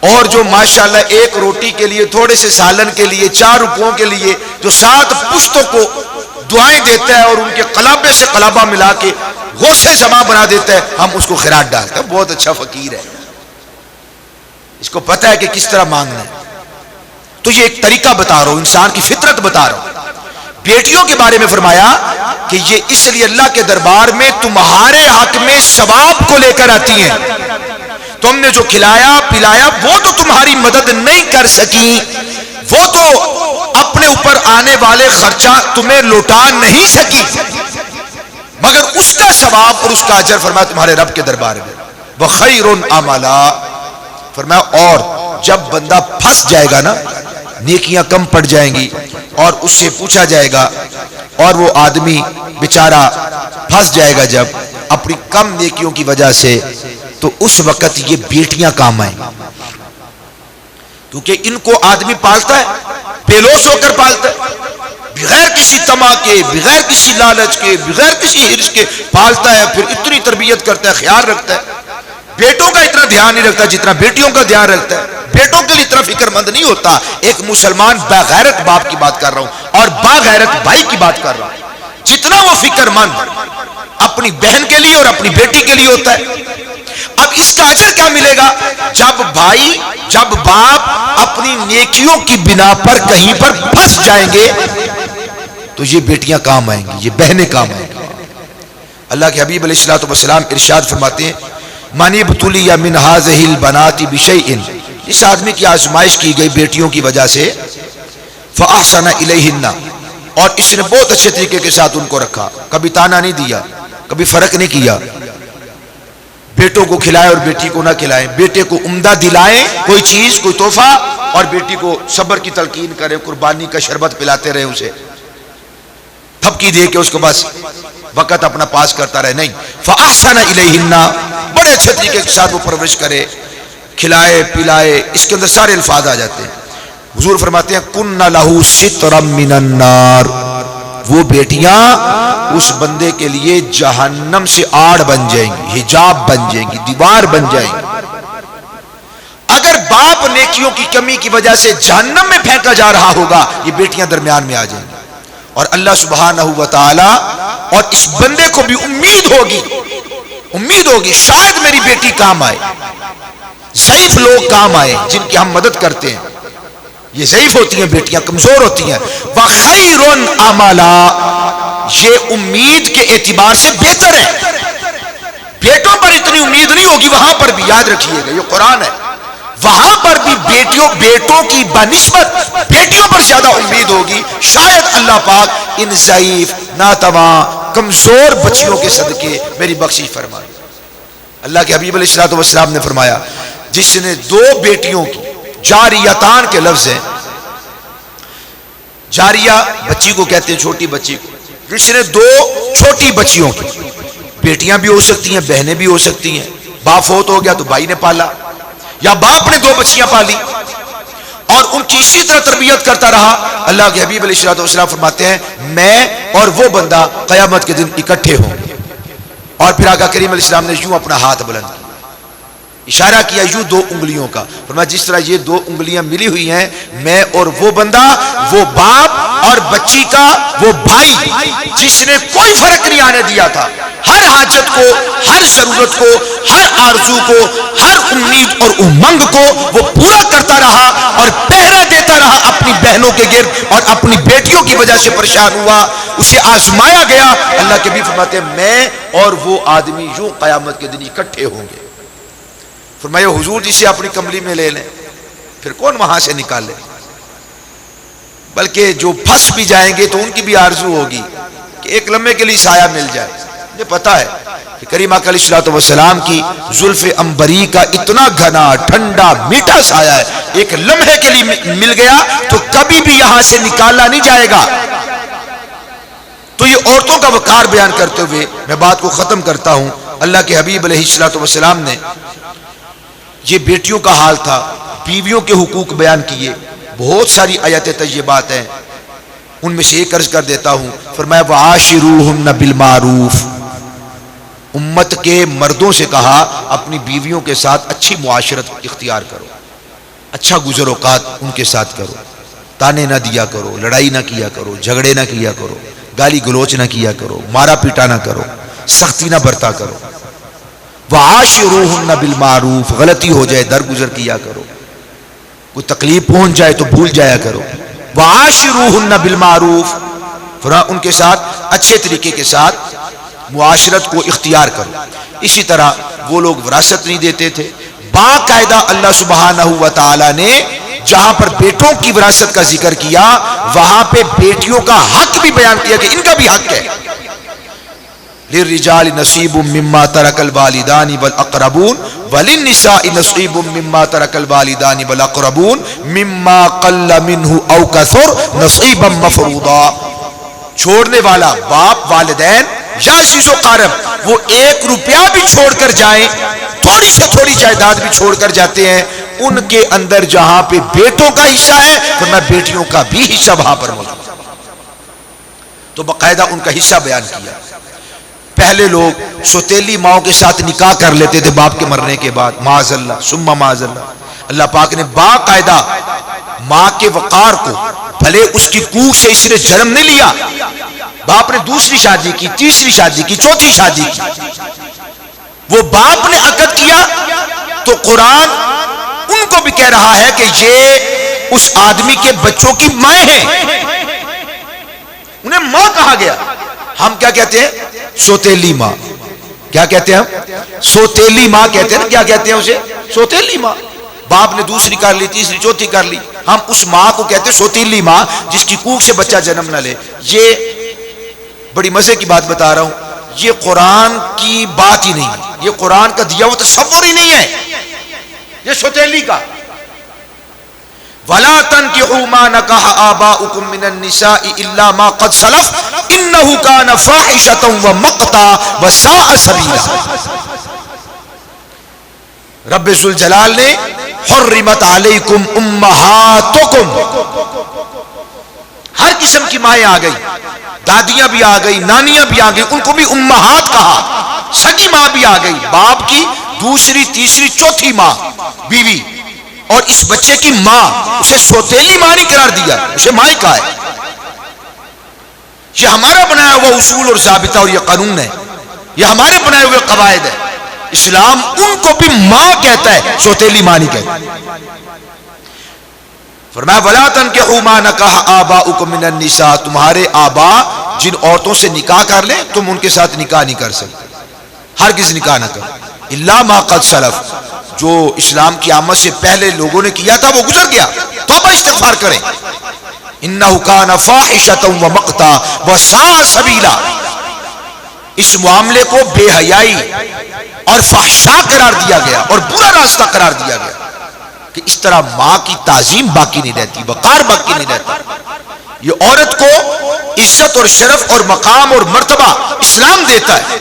[SPEAKER 2] اور جو ماشاءاللہ 1 روٹی کے لیے، تھوڑے سے سالن کے لیے، 4 روپوں کے لیے جو 7 پشتوں کو دعائیں دیتا ہے اور ان کے قلابے سے قلابہ ملا کے غوث زماں بنا دیتا ہے، ہم اس کو خیرات ڈالتے ہیں. بہت اچھا فقیر ہے، اس کو پتہ ہے کہ کس طرح مانگنا ہے. تو یہ ایک طریقہ بتا رہا ہوں، انسان کی فطرت بتا رہا ہوں. بیٹیوں کے بارے میں فرمایا کہ یہ اس لیے اللہ کے دربار میں تمہارے حق میں ثواب کو لے کر آتی ہیں. تم نے جو کھلایا پلایا وہ تو تمہاری مدد نہیں کر سکی، وہ تو اپنے اوپر آنے والے خرچہ تمہیں لوٹا نہیں سکی، مگر اس کا ثواب اور اس کا اجر فرمایا تمہارے رب کے دربار میں. وخیر عملا، فرمایا اور جب بندہ پھنس جائے گا نا، نیکیاں کم پڑ جائیں گی اور اس سے پوچھا جائے گا، اور وہ آدمی بیچارہ پھنس جائے گا جب اپنی کم نیکیوں کی وجہ سے، تو اس وقت یہ بیٹیاں کام آئیں، کیونکہ ان کو آدمی پالتا ہے، پیلوس ہو کر پالتا ہے، بغیر کسی طمع کے، بغیر کسی لالچ کے، بغیر کسی حرص کے پالتا ہے، پھر اتنی تربیت کرتا ہے، خیال رکھتا ہے، بیٹوں کا اتنا دھیان نہیں رکھتا جتنا بیٹیوں کا دھیان رکھتا ہے، بیٹوں کے لیے اتنا فکر مند نہیں ہوتا۔ ایک مسلمان باغیرت باپ کی بات کر رہا ہوں اور باغیرت بھائی کی بات کر رہا ہوں، جتنا وہ فکر مند اپنی بہن کے لیے اور اپنی بیٹی کے لیے ہوتا ہے۔ اب اس کا اجر کیا ملے گا؟ جب باپ اپنی نیکیوں کی بنا پر کہیں پر پھنس جائیں گے تو یہ بیٹیاں کام آئیں گی، یہ بہنیں کام آئیں گی۔ اللہ کے حبیب علیہ الصلوۃ والسلام ارشاد فرماتے ہیں من ابتلی من هذه البنات بشیء، اس آدمی کی آزمائش کی گئی بیٹیوں کی وجہ سے، فاحسن الیہن، اور اس نے بہت اچھے طریقے کے ساتھ ان کو رکھا، کبھی تانا نہیں دیا، کبھی فرق نہیں کیا، بیٹوں کو کھلائے اور بیٹی کو نہ کھلائیں، بیٹے کو عمدہ دلائیں کوئی چیز، کوئی تحفہ، اور بیٹی کو صبر کی تلقین کریں، قربانی کا شربت پلاتے رہے، اسے تھپکی دے کے اس کو بس وقت اپنا پاس کرتا رہے، نہیں، فاحسن الیہن، بڑے اچھے طریقے کے ساتھ وہ پرورش کرے، کھلائے پلائے، اس کے اندر سارے الفاظ آ جاتے ہیں۔ حضور فرماتے ہیں کن لہ سترا من النار، وہ بیٹیاں اس بندے کے لیے جہنم سے آڑ بن جائیں گی، حجاب بن جائیں گی، دیوار بن جائیں گی۔ اگر باپ نیکیوں کی کمی کی وجہ سے جہنم میں پھینکا جا رہا ہوگا، یہ بیٹیاں درمیان میں آ جائیں گی، اور اللہ سبحانہ و تعالی اور اس بندے کو بھی امید ہوگی شاید میری بیٹی کام آئے، ضعیف لوگ کام آئے جن کی ہم مدد کرتے ہیں، یہ ضعیف ہوتی ہیں بیٹیاں، کمزور ہوتی ہیں، وَخَيْرٌ عَمَلًا، یہ امید کے اعتبار سے بہتر ہے۔ بیٹوں پر اتنی امید نہیں ہوگی، وہاں پر بھی یاد رکھیے گا، یہ قرآن ہے، وہاں پر بھی بیٹوں کی بنسبت بیٹیوں پر زیادہ امید ہوگی، شاید اللہ پاک ان ضعیف، ناتواں، کمزور بچیوں کے صدقے میری بخشش فرمائے۔ اللہ کے حبیب علیہ الصلوۃ والسلام نے فرمایا جس نے دو بیٹیوں کی، جاریتان کے لفظ ہیں، جاریہ بچی کو کہتے ہیں، چھوٹی بچی کو، جس نے دو چھوٹی بچیوں کی، بیٹیاں بھی ہو سکتی ہیں، بہنیں بھی ہو سکتی ہیں، باپ فوت ہو گیا تو بھائی نے پالا، یا باپ نے دو بچیاں پالی اور ان کی اسی طرح تربیت کرتا رہا، اللہ کے حبیب علیہ الصلوۃ والسلام فرماتے ہیں میں اور وہ بندہ قیامت کے دن اکٹھے ہوں گے۔ اور پھر آقا کریم علیہ السلام نے یوں اپنا ہاتھ بلند کیا، اشارہ کیا یوں دو انگلیوں کا، فرمایا جس طرح یہ دو انگلیاں ملی ہوئی ہیں، میں اور وہ بندہ، وہ باپ اور بچی کا وہ بھائی جس نے کوئی فرق نہیں آنے دیا تھا، ہر حاجت کو، ہر ضرورت کو، ہر آرزو کو، ہر امید اور امنگ کو وہ پورا کرتا رہا اور پہرا دیتا رہا اپنی بہنوں کے گرد، اور اپنی بیٹیوں کی وجہ سے پریشان ہوا، اسے آزمایا گیا، اللہ کے بھی فرماتے ہیں میں اور وہ آدمی یوں قیامت کے دن اکٹھے ہوں گے۔ فرمایا حضور جسے اپنی کملی میں لے لیں، پھر کون وہاں سے نکالے؟ بلکہ جو پھنس بھی جائیں گے تو ان کی بھی آرزو ہوگی کہ ایک لمحے کے لیے سایہ مل جائے۔ مجھے پتا ہے کہ کریم آقا علیہ الصلوۃ والسلام کی زلف عنبری کا اتنا گھنا، ٹھنڈا، میٹھا سایہ ہے، ایک لمحے کے لیے مل گیا تو کبھی بھی یہاں سے نکالا نہیں جائے گا۔ تو یہ عورتوں کا وقار بیان کرتے ہوئے میں بات کو ختم کرتا ہوں۔ اللہ کے حبیب علیہ الصلوۃ والسلام نے یہ بیٹیوں کا حال تھا، بیویوں کے حقوق بیان کیے، بہت ساری آیات طیبات ہیں، ان میں سے ایک عرض کر دیتا ہوں۔ فرمایا وعاشروہن بالمعروف، امت کے مردوں سے کہا اپنی بیویوں کے ساتھ اچھی معاشرت اختیار کرو، اچھا گزر اوقات ان کے ساتھ کرو، تانے نہ دیا کرو، لڑائی نہ کیا کرو، جھگڑے نہ کیا کرو، گالی گلوچ نہ کیا کرو، مارا پیٹا نہ کرو، سختی نہ برتا کرو۔ وعاشروہن بالمعروف، غلطی ہو جائے درگزر کیا کرو، کوئی تکلیف پہنچ جائے تو بھول جایا کرو۔ وعاشروہن بالمعروف، ان کے ساتھ اچھے طریقے کے ساتھ معاشرت کو اختیار کرو۔ اسی طرح وہ لوگ وراثت نہیں دیتے تھے، باقاعدہ اللہ سبحانہ و تعالی نے جہاں پر بیٹوں کی وراثت کا ذکر کیا وہاں پہ بیٹیوں کا حق بھی بیان کیا کہ ان کا بھی حق ہے۔ للرجال نصیب مما ترک الوالدان والاقربون وللنساء نصیب مما ترک الوالدان والاقربون مما قل منه او کثر نصیبا مفروضا، چھوڑنے والا باپ، والدین یا عزیز و قارب وہ 1 روپیہ بھی چھوڑ کر جائیں تھوڑی سے تھوڑی جائیداد بھی چھوڑ کر جاتے ہیں، ان کے اندر جہاں پہ بیٹوں کا حصہ ہے فرمایا بیٹیوں کا بھی حصہ وہاں پر موجود۔ تو باقاعدہ ان کا حصہ بیان کیا۔ پہلے لوگ سوتیلی ماؤں کے ساتھ نکاح کر لیتے تھے باپ کے مرنے کے بعد، معاذ اللہ ثم معاذ اللہ۔ اللہ پاک نے باقاعدہ ماں کے وقار کو، بھلے اس کی کوکھ سے اس نے جنم نہیں لیا، باپ نے دوسری شادی کی، تیسری شادی کی، چوتھی شادی کی، وہ باپ نے عقد کیا تو قرآن ان کو بھی کہہ رہا ہے کہ یہ اس آدمی کے بچوں کی مائیں ہیں، انہیں ماں کہا گیا۔ ہم کیا کہتے ہیں؟ سوتیلی ماں۔ کیا کہتے ہیں ہم؟ سوتیلی ماں کہتے ہیں نا، کیا کہتے ہیں اسے؟ سوتیلی ماں۔ باپ نے دوسری کر لی، تیسری، چوتھی کر لی، ہم اس ماں کو کہتے ہیں سوتیلی ماں، جس کی کوکھ سے بچہ جنم نہ لے۔ یہ بڑی مزے کی بات بتا رہا ہوں، یہ قرآن کی بات ہی نہیں ہے، یہ قرآن کا دیا ہوا تصور ہی نہیں ہے، یہ سوتیلی کا۔ وَلَا تَنْكِحُوا مَا نَكَحَ آبَاؤُكُم مِّنَ النِّسَاءِ إِلَّا مَا قَدْ سَلَفَ إِنَّهُ كَانَ فَاحِشَةً وَمَقْتًا وَسَاءَ سَبِيلًا۔ رب ذوالجلال نے حرمت علیکم امہاتکم، ہر قسم کی مائیں آ گئی، دادیاں بھی آ گئی، نانیاں بھی آ گئی، ان کو بھی امہات کہا۔ سگی ماں بھی آ گئی، باپ کی دوسری، تیسری، چوتھی ماں، بیوی، اور اس بچے کی ماں، اسے سوتیلی ماں نہیں قرار دیا، اسے ماں ہی کہا ہے۔ یہ ہمارا بنایا ہوا اصول اور ضابطہ اور یہ قانون ہے، یہ ہمارے بنائے ہوئے قواعد ہے۔ اسلام ان کو بھی ماں کہتا ہے، سوتیلی ماں نہیں کہتا۔ فرمایا وَلَا تَنْكِحُوا مَا نَكَحَ آبَاؤُكُم مِّنَ النِّسَاء، تمہارے آبا جن عورتوں سے نکاح کر لیں تم ان کے ساتھ نکاح نہیں کر سکتے، ہرگز نکاح نہ کرو، اِلَّا مَا قَدْ سَلَفَ، جو اسلام کی آمد سے پہلے لوگوں نے کیا تھا وہ گزر گیا، توبہ استغفار کریں۔ إِنَّهُ كَانَ فَاحِشَةً وَمَقْتًا وَسَاءَ سَبِيلًا، اس معاملے کو بے حیائی اور فحشاء قرار دیا گیا اور برا راستہ قرار دیا گیا کہ اس طرح ماں کی تعظیم باقی نہیں رہتی، وقار باقی نہیں رہتا۔ یہ عورت کو عزت اور شرف اور مقام اور مرتبہ اسلام دیتا ہے۔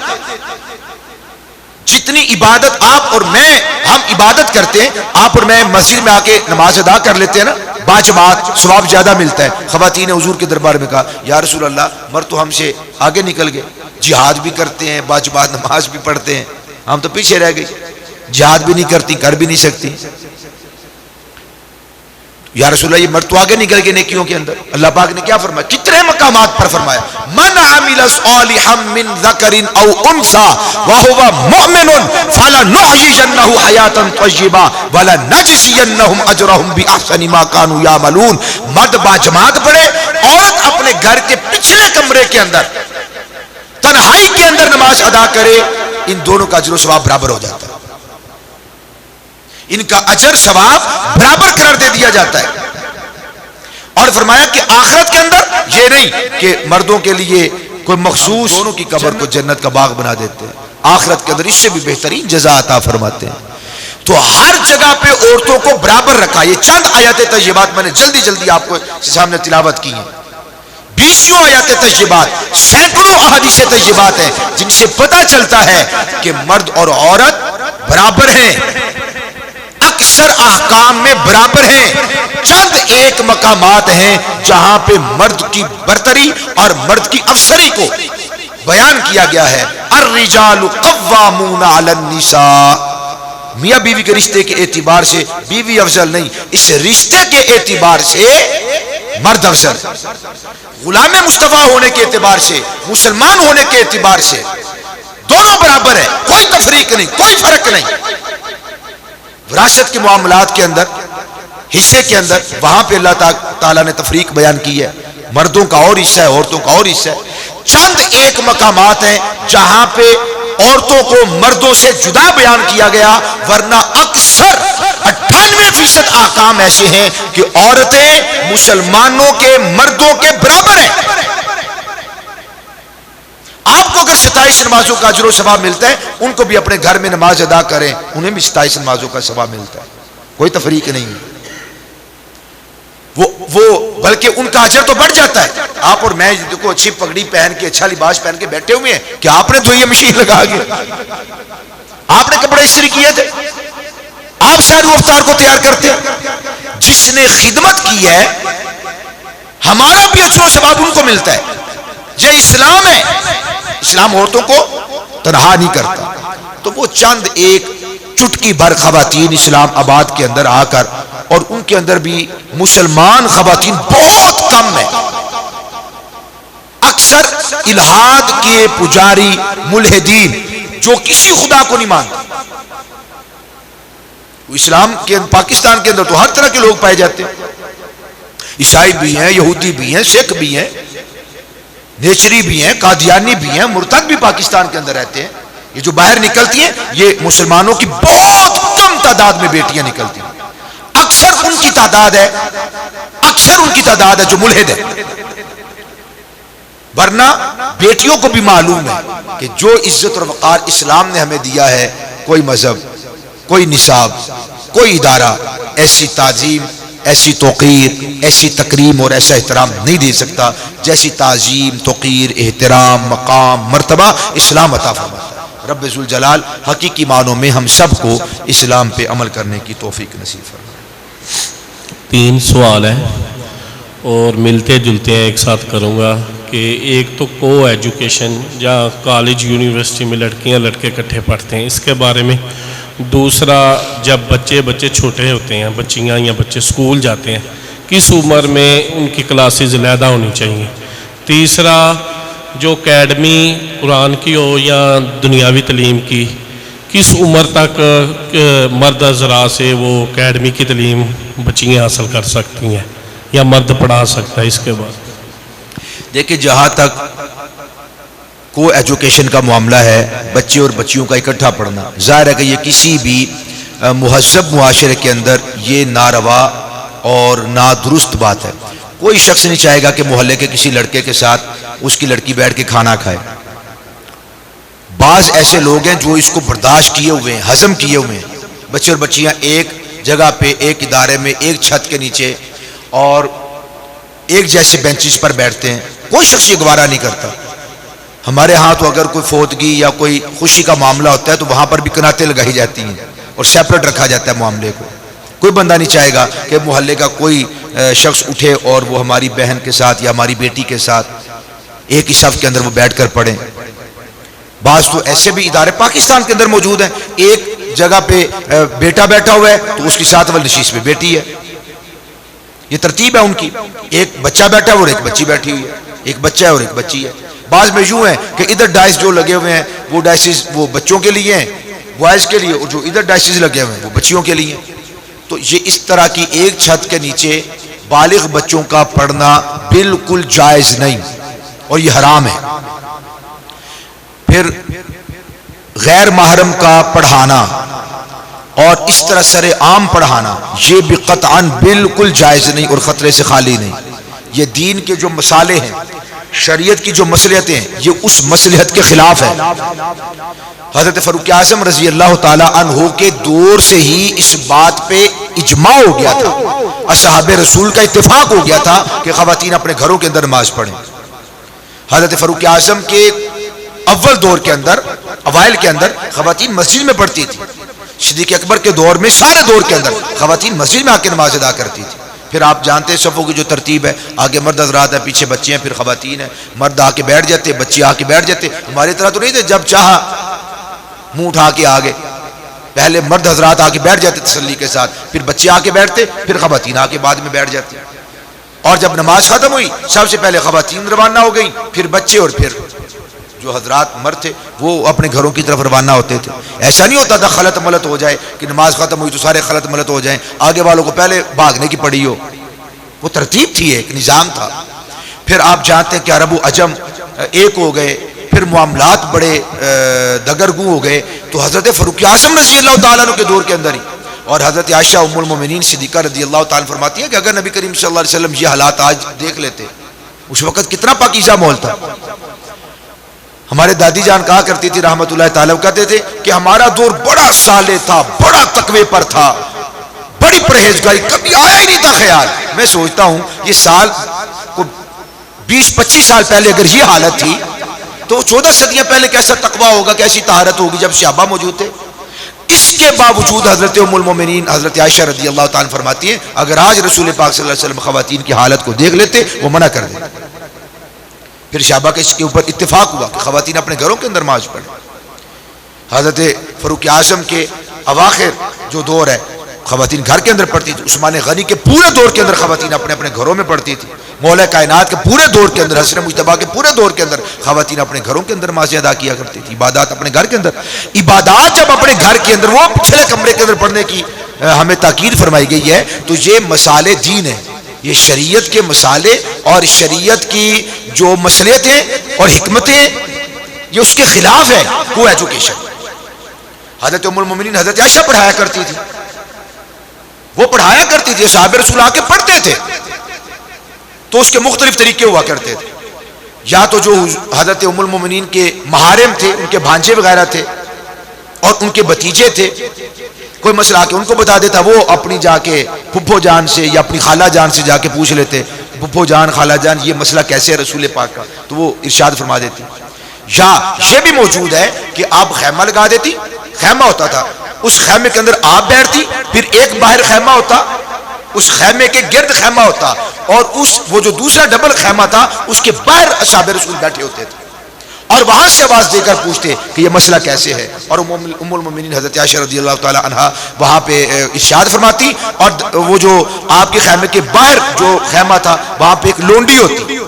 [SPEAKER 2] جتنی عبادت آپ اور میں، ہم عبادت کرتے ہیں، آپ اور میں مسجد میں آ کے نماز ادا کر لیتے ہیں نا، باجماعت ثواب زیادہ ملتا ہے۔ خواتین نے حضور کے دربار میں کہا یا رسول اللہ، مرد تو ہم سے آگے نکل گئے، جہاد بھی کرتے ہیں، باجماعت نماز بھی پڑھتے ہیں، ہم تو پیچھے رہ گئی، جہاد بھی نہیں کرتی، کر بھی نہیں سکتی۔ یا رسول اللہ یہ مرد تو آگے نکل گئے نیکیوں کے اندر۔ اللہ پاک نے کیا فرمایا؟ کتنے مقامات پر فرمایا، من عمل صالحا من ذکر او انثى وهو مؤمن فلنحيينه حیاتا طیبہ ولنجزینهم اجرهم باحسن ما كانوا یعملون۔ مرد باجماعت پڑھے، عورت اپنے گھر کے پچھلے کمرے کے اندر تنہائی کے اندر نماز ادا کرے، ان دونوں کا اجر و ثواب برابر ہو جاتا ہے، ان کا اجر ثواب برابر قرار دے دیا جاتا ہے۔ اور فرمایا کہ آخرت کے اندر یہ نہیں کہ مردوں کے لیے کوئی مخصوص دونوں کی قبر کو جنت کا باغ بنا دیتے ہیں، آخرت کے اندر اس سے بھی بہترین جزا عطا فرماتے ہیں۔ تو ہر جگہ پہ عورتوں کو برابر رکھا۔ یہ چند آیات طیبات میں نے جلدی جلدی آپ کو سامنے تلاوت کی ہیں، 20 آیات طیبات، سینکڑوں احادیث طیبات ہیں جن سے پتہ چلتا ہے کہ مرد اور عورت برابر ہیں، اکثر احکام میں برابر ہیں۔ چند ایک مقامات ہیں جہاں پہ مرد کی برتری اور مرد کی افسری کو بیان کیا گیا ہے۔ الرجال قوامون علی النساء، میاں بیوی کے رشتے کے اعتبار سے بیوی افضل نہیں، اس رشتے کے اعتبار سے مرد افضل، غلام مصطفیٰ ہونے کے اعتبار سے، مسلمان ہونے کے اعتبار سے دونوں برابر ہیں، کوئی تفریق نہیں، کوئی فرق نہیں۔ وراثت کے معاملات کے اندر، حصے کے اندر، وہاں پہ اللہ تعالیٰ نے تفریق بیان کی ہے، مردوں کا اور حصہ ہے، عورتوں کا اور حصہ ہے۔ چند ایک مقامات ہیں جہاں پہ عورتوں کو مردوں سے جدا بیان کیا گیا، ورنہ اکثر 98% احکام ایسے ہیں کہ عورتیں مسلمانوں کے مردوں کے برابر ہیں۔ آپ کو اگر 27 نمازوں کا اجر و ثواب ملتا ہے، ان کو بھی اپنے گھر میں نماز ادا کریں، انہیں بھی 27 نمازوں کا ثواب ملتا ہے، کوئی تفریق نہیں ہے۔ وہ بلکہ ان کا اجر تو بڑھ جاتا ہے۔ آپ اور میں دیکھو اچھی پگڑی پہن کے، اچھا لباس پہن کے بیٹھے ہوئے ہیں کہ آپ نے تو یہ مشین لگا کے، آپ نے کپڑے استری کیے تھے؟ آپ شاید وہ افطار کو تیار کرتے؟ جس نے خدمت کی ہے ہمارا بھی اجر و ثواب ان کو ملتا ہے. یہ اسلام ہے. اسلام عورتوں کو تنہا نہیں کرتا. تو وہ چند ایک چٹکی بھر خواتین اسلام آباد کے اندر آ کر، اور ان کے اندر بھی مسلمان خواتین بہت کم ہیں. اکثر الہاد کے پجاری ملحدین جو کسی خدا کو نہیں مانتے. اسلام کے پاکستان کے اندر تو ہر طرح کے لوگ پائے جاتے ہیں. عیسائی بھی ہیں، یہودی بھی ہیں، سکھ بھی ہیں، نیچری بھی ہیں، قادیانی بھی ہیں، مرتد بھی پاکستان کے اندر رہتے ہیں. یہ جو باہر نکلتی ہیں یہ مسلمانوں کی بہت کم تعداد میں بیٹیاں نکلتی ہیں. اکثر ان کی تعداد ہے جو ملحد ہے. ورنہ بیٹیوں کو بھی معلوم ہے کہ جو عزت اور وقار اسلام نے ہمیں دیا ہے، کوئی مذہب، کوئی نصاب، کوئی ادارہ ایسی تعظیم، ایسی توقیر، ایسی تکریم اور ایسا احترام نہیں دے سکتا جیسی تعظیم، توقیر، احترام، مقام، مرتبہ اسلام عطا فرماتا ہے. رب ذوالجلال حقیقی معنوں میں ہم سب کو اسلام پہ عمل کرنے کی توفیق نصیب فرمائے.
[SPEAKER 3] 3 سوال ہیں اور ملتے جلتے ہیں ایک ساتھ کروں گا کہ ایک تو کو ایجوکیشن جہاں کالج یونیورسٹی میں لڑکیاں لڑکے اکٹھے پڑھتے ہیں، اس کے بارے میں. دوسرا، جب بچے چھوٹے ہوتے ہیں، بچیاں یا بچے سکول جاتے ہیں، کس عمر میں ان کی کلاسز علیحدہ ہونی چاہیے. تیسرا، جو اکیڈمی قرآن کی ہو یا دنیاوی تعلیم کی، کس عمر تک مرد حضرات سے وہ اکیڈمی کی تعلیم بچیاں حاصل کر سکتی ہیں یا مرد پڑھا سکتا ہے؟ اس کے بعد
[SPEAKER 2] دیکھیں، جہاں تک کو ایجوکیشن کا معاملہ ہے، بچے اور بچیوں کا اکٹھا پڑھنا، ظاہر ہے کہ یہ کسی بھی مہذب معاشرے کے اندر یہ ناروا اور نادرست بات ہے. کوئی شخص نہیں چاہے گا کہ محلے کے کسی لڑکے کے ساتھ اس کی لڑکی بیٹھ کے کھانا کھائے. بعض ایسے لوگ ہیں جو اس کو برداشت کیے ہوئے ہیں، ہضم کیے ہوئے ہیں. بچے اور بچیاں ایک جگہ پہ، ایک ادارے میں، ایک چھت کے نیچے اور ایک جیسے بینچز پر بیٹھتے ہیں. کوئی شخص یہ گوارا نہیں کرتا. ہمارے ہاں تو اگر کوئی فوتگی یا کوئی خوشی کا معاملہ ہوتا ہے تو وہاں پر بھی کناتیں لگائی جاتی ہیں اور سیپریٹ رکھا جاتا ہے معاملے کو. کوئی بندہ نہیں چاہے گا کہ محلے کا کوئی شخص اٹھے اور وہ ہماری بہن کے ساتھ یا ہماری بیٹی کے ساتھ ایک ہی صف کے اندر وہ بیٹھ کر پڑھیں. بعض تو ایسے بھی ادارے پاکستان کے اندر موجود ہیں، ایک جگہ پہ بیٹا بیٹھا ہوا ہے تو اس کی ساتھ والی نشست پہ بیٹی ہے. یہ ترتیب ہے ان کی. ایک بچہ بیٹھا ہے اور ایک بچی بیٹھی ہوئی ہے، ایک بچہ ہے اور ایک بچی ہے. بعض میں یوں ہے کہ ادھر ڈائس جو لگے ہوئے ہیں وہ ڈائسز وہ بچوں کے لیے ہیں، بوائز کے لیے، اور جو ادھر ڈائسز لگے ہوئے ہیں وہ بچیوں کے لیے. تو یہ اس طرح کی ایک چھت کے نیچے بالغ بچوں کا پڑھنا بالکل جائز نہیں اور یہ حرام ہے. پھر غیر محرم کا پڑھانا اور اس طرح سر عام پڑھانا یہ بھی قطعاً بالکل جائز نہیں اور خطرے سے خالی نہیں. یہ دین کے جو مسالے ہیں، شریعت کی جو مصلحتیں ہیں، یہ اس مصلحت کے خلاف ہے. حضرت فاروق اعظم رضی اللہ تعالی عنہ کے دور سے ہی اس بات پہ اجماع ہو گیا تھا، اصحاب رسول کا اتفاق ہو گیا تھا کہ خواتین اپنے گھروں کے اندر نماز پڑھیں. حضرت فاروق اعظم کے اول دور کے اندر، اوائل کے اندر خواتین مسجد میں پڑھتی تھی. صدیق اکبر کے دور میں سارے دور کے اندر خواتین مسجد میں آ کے نماز ادا کرتی تھی. پھر آپ جانتے ہیں صفوں کی جو ترتیب ہے، آگے مرد حضرات ہیں، پیچھے بچے ہیں، پھر خواتین ہیں. مرد آ کے بیٹھ جاتے، بچے آ کے بیٹھ جاتے. ہماری طرح تو نہیں تھے جب چاہا منہ اٹھا کے آگے. پہلے مرد حضرات آ کے بیٹھ جاتے تسلی کے ساتھ، پھر بچے آ کے بیٹھتے، پھر خواتین آ کے بعد میں بیٹھ جاتی. اور جب نماز ختم ہوئی سب سے پہلے خواتین روانہ ہو گئیں، پھر بچے، اور پھر جو حضرات مرد تھے وہ اپنے گھروں کی طرف روانہ ہوتے تھے. ایسا نہیں ہوتا تھا خلط ملط ہو جائے کہ نماز ختم ہوئی تو سارے خلط ملط ہو جائیں، آگے والوں کو پہلے بھاگنے کی پڑی ہو. وہ ترتیب تھی، ایک نظام تھا. پھر آپ جانتے ہیں کہ عرب و عجم ایک ہو گئے، پھر معاملات بڑے دگرگوں ہو گئے. تو حضرت فاروق اعظم رضی اللہ تعالیٰ عنہ کے دور کے اندر ہی، اور حضرت عائشہ ام المومنین صدیقہ رضی اللہ تعالیٰ فرماتی ہیں کہ اگر نبی کریم صلی اللہ علیہ وسلم یہ حالات آج دیکھ لیتے، اس وقت کتنا پاکیزہ ماحول تھا. ہمارے دادی جان کہا کرتی تھی رحمت اللہ تعالیٰ، کہتے تھے کہ ہمارا دور بڑا صالح تھا، بڑا تقوی پر تھا، بڑی پرہیزگاری، کبھی آیا ہی نہیں تھا خیال. میں سوچتا ہوں یہ سال کو 20-25 سال پہلے اگر یہ حالت تھی تو 14 صدیاں پہلے کیسا تقوی ہوگا، کیسی طہارت ہوگی جب صحابہ موجود تھے. اس کے باوجود حضرت ام المومنین حضرت عائشہ رضی اللہ تعالیٰ فرماتی ہیں اگر آج رسول پاک صلی اللہ علیہ وسلم خواتین کی حالت کو دیکھ لیتے وہ منع کر دیتے. پھر صحابہ کے اس کے اوپر اتفاق ہوا کہ خواتین اپنے گھروں کے اندر نماز پڑھیں. حضرت فاروق اعظم کے اواخر جو دور ہے خواتین گھر کے اندر پڑھتی تھی. عثمان غنی کے پورے دور کے اندر خواتین اپنے اپنے گھروں میں پڑھتی تھی. مولا کائنات کے پورے دور کے اندر حسن مجتبیٰ کے پورے دور کے اندر خواتین اپنے گھروں کے اندر نمازیں ادا کیا کرتی تھی. عبادات اپنے گھر کے اندر. عبادات جب اپنے گھر کے اندر وہ پچھلے کمرے کے اندر پڑھنے کی ہمیں تاکید فرمائی گئی ہے تو یہ مسالے دین ہیں. یہ شریعت کے مسالے اور شریعت کی جو مصلحتیں ہیں اور حکمتیں یہ اس کے خلاف ہے وہ ایجوکیشن. حضرت ام المومنین حضرت عائشہ پڑھایا کرتی تھی. وہ پڑھایا کرتی تھی. صحابہ رسول آ کے پڑھتے تھے تو اس کے مختلف طریقے ہوا کرتے تھے. یا تو جو حضرت ام المومنین کے محارم تھے ان کے بھانجے وغیرہ تھے اور ان کے بھتیجے تھے کوئی مسئلہ آ کے ان کو بتا دیتا وہ اپنی جا کے پھپھو جان سے یا اپنی خالہ جان سے جا کے پوچھ لیتے پھپھو جان خالہ جان یہ مسئلہ کیسے ہے رسول پاک کا تو وہ ارشاد فرما دیتی. یا یہ بھی موجود ہے کہ آپ خیمہ لگا دیتی. خیمہ ہوتا تھا اس خیمے کے اندر آپ بیٹھتی پھر ایک باہر خیمہ ہوتا اس خیمے کے گرد خیمہ ہوتا اور وہ جو دوسرا ڈبل خیمہ تھا اس کے باہر اصحاب رسول بیٹھے ہوتے تھے اور وہاں سے آواز دے کر پوچھتے کہ یہ مسئلہ کیسے ہے. اور ام المومنین حضرت عائشہ رضی اللہ تعالی عنہا وہاں پہ ارشاد فرماتی اور وہ جو آپ کے خیمے کے باہر جو خیمہ تھا وہاں پہ ایک لونڈی ہوتی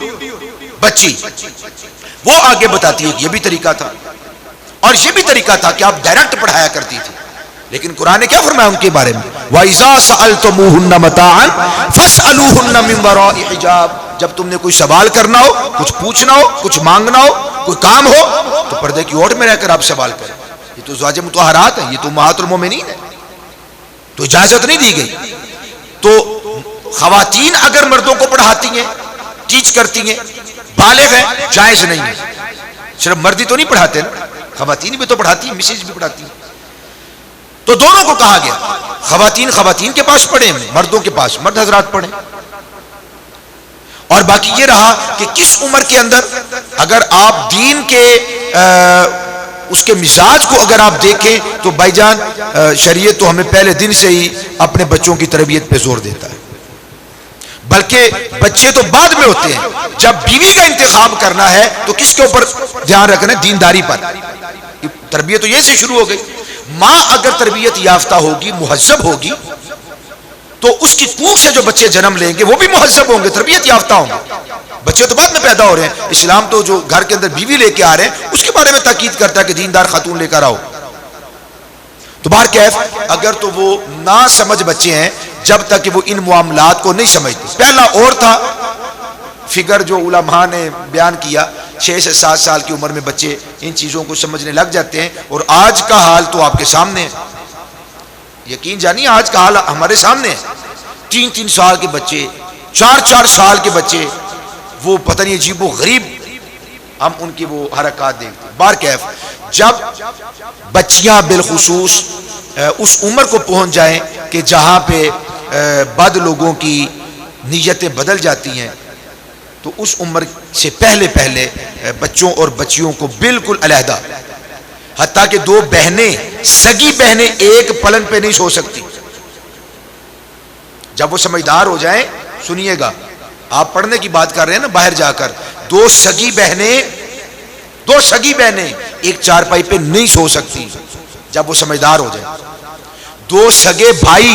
[SPEAKER 2] بچی وہ آگے بتاتی ہے کہ یہ بھی طریقہ تھا اور یہ بھی طریقہ تھا کہ آپ ڈائریکٹ پڑھایا کرتی تھی. لیکن قرآن نے کیا فرمایا ان کے بارے میں وَإِذَا سَأَلْتُمُوهُنَّ مَتَاعًا فَاسْأَلُوهُنَّ مِنْ وَرَاءِ حِجَابٍ. جب تم نے کوئی سوال کرنا ہو کچھ پوچھنا ہو کچھ مانگنا ہو کوئی کام ہو تو پردے کی اوٹ میں رہ کر آپ سوال کریں. یہ تو ازواج مطہرات ہیں یہ تو امہات المومنین ہے تو اجازت نہیں دی گئی. تو خواتین اگر مردوں کو پڑھاتی ہیں ٹیچ کرتی ہیں بالغ ہیں جائز نہیں ہے. صرف مردی تو نہیں پڑھاتے نا خواتین بھی تو پڑھاتی ہیں مسز بھی پڑھاتی ہیں. تو دونوں کو کہا گیا خواتین کے پاس پڑھیں مردوں کے پاس مرد حضرات پڑھیں. اور باقی یہ رہا کہ کس عمر کے اندر اگر آپ دین کے اس کے مزاج کو اگر آپ دیکھیں تو بھائی جان شریعت تو ہمیں پہلے دن سے ہی اپنے بچوں کی تربیت پہ زور دیتا ہے. بلکہ بچے تو بعد میں ہوتے ہیں. جب بیوی کا انتخاب کرنا ہے تو کس کے اوپر دھیان رکھنا ہے دینداری پر. تربیت تو یہ سے شروع ہو گئی. ماں اگر تربیت یافتہ ہوگی مہذب ہوگی تو اس کی کوکھ سے جو بچے جنم لیں گے وہ بھی مہذب ہوں گے تربیت یافتہ ہوں گے. بچے تو بعد میں پیدا ہو رہے ہیں. اسلام تو جو گھر کے اندر بیوی لے کے آ رہے ہیں اس کے بارے میں تاکید کرتا ہے کہ دیندار خاتون لے کر آؤ. تو بہر کیف اگر تو وہ نہ سمجھ بچے ہیں جب تک کہ وہ ان معاملات کو نہیں سمجھتے. پہلا اور تھا فگر جو علماء نے بیان کیا 6 سے 7 سال کی عمر میں بچے ان چیزوں کو سمجھنے لگ جاتے ہیں اور آج کا حال تو آپ کے سامنے ہے. یقین جانیے آج کا حال ہمارے سامنے ہے. 3 سال کے بچے 4 سال کے بچے وہ پتہ نہیں عجیب و غریب ہم ان کی وہ حرکات دیکھتے ہیں. بار کیف جب بچیاں بالخصوص اس عمر کو پہنچ جائیں کہ جہاں پہ بد لوگوں کی نیتیں بدل جاتی ہیں تو اس عمر سے پہلے بچوں اور بچیوں کو بالکل علیحدہ حتیٰ کہ 2 بہنیں سگی بہنیں ایک پلنگ پہ نہیں سو سکتی. جب وہ سمجھدار ہو جائیں سنیے گا آپ پڑھنے کی بات کر رہے ہیں نا باہر جا کر 2 سگی بہنیں ایک چارپائی پہ نہیں سو سکتی جب وہ سمجھدار ہو جائیں. 2 سگے بھائی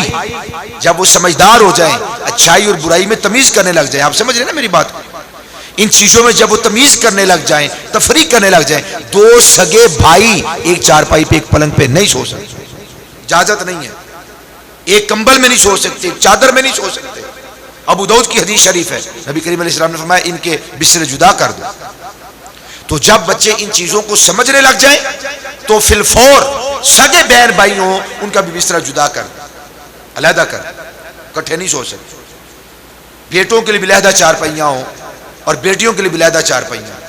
[SPEAKER 2] جب وہ سمجھدار ہو جائیں اچھائی اور برائی میں تمیز کرنے لگ جائیں. آپ سمجھ رہے ہیں نا میری بات. ان چیزوں میں جب وہ تمیز کرنے لگ جائیں تفریق کرنے لگ جائیں 2 سگے بھائی ایک چارپائی پہ ایک پلنگ پہ نہیں سو سکتے. اجازت نہیں ہے. ایک کمبل میں نہیں سو سکتے ایک چادر میں نہیں سو سکتے. ابو داؤد کی حدیث شریف ہے نبی کریم علیہ السلام نے فرمایا ان کے بستر جدا کر دو. تو جب بچے ان چیزوں کو سمجھنے لگ جائیں تو فی الفور سگے بہن بھائی ہوں ان کا بھی بستر جدا کر علیحدہ کر اکٹھے نہیں سو سکتے. بیٹوں کے لیے بھی علیحدہ چارپائیاں ہوں اور بیٹیوں کے لیے بھی علیحدہ چارپائیاں.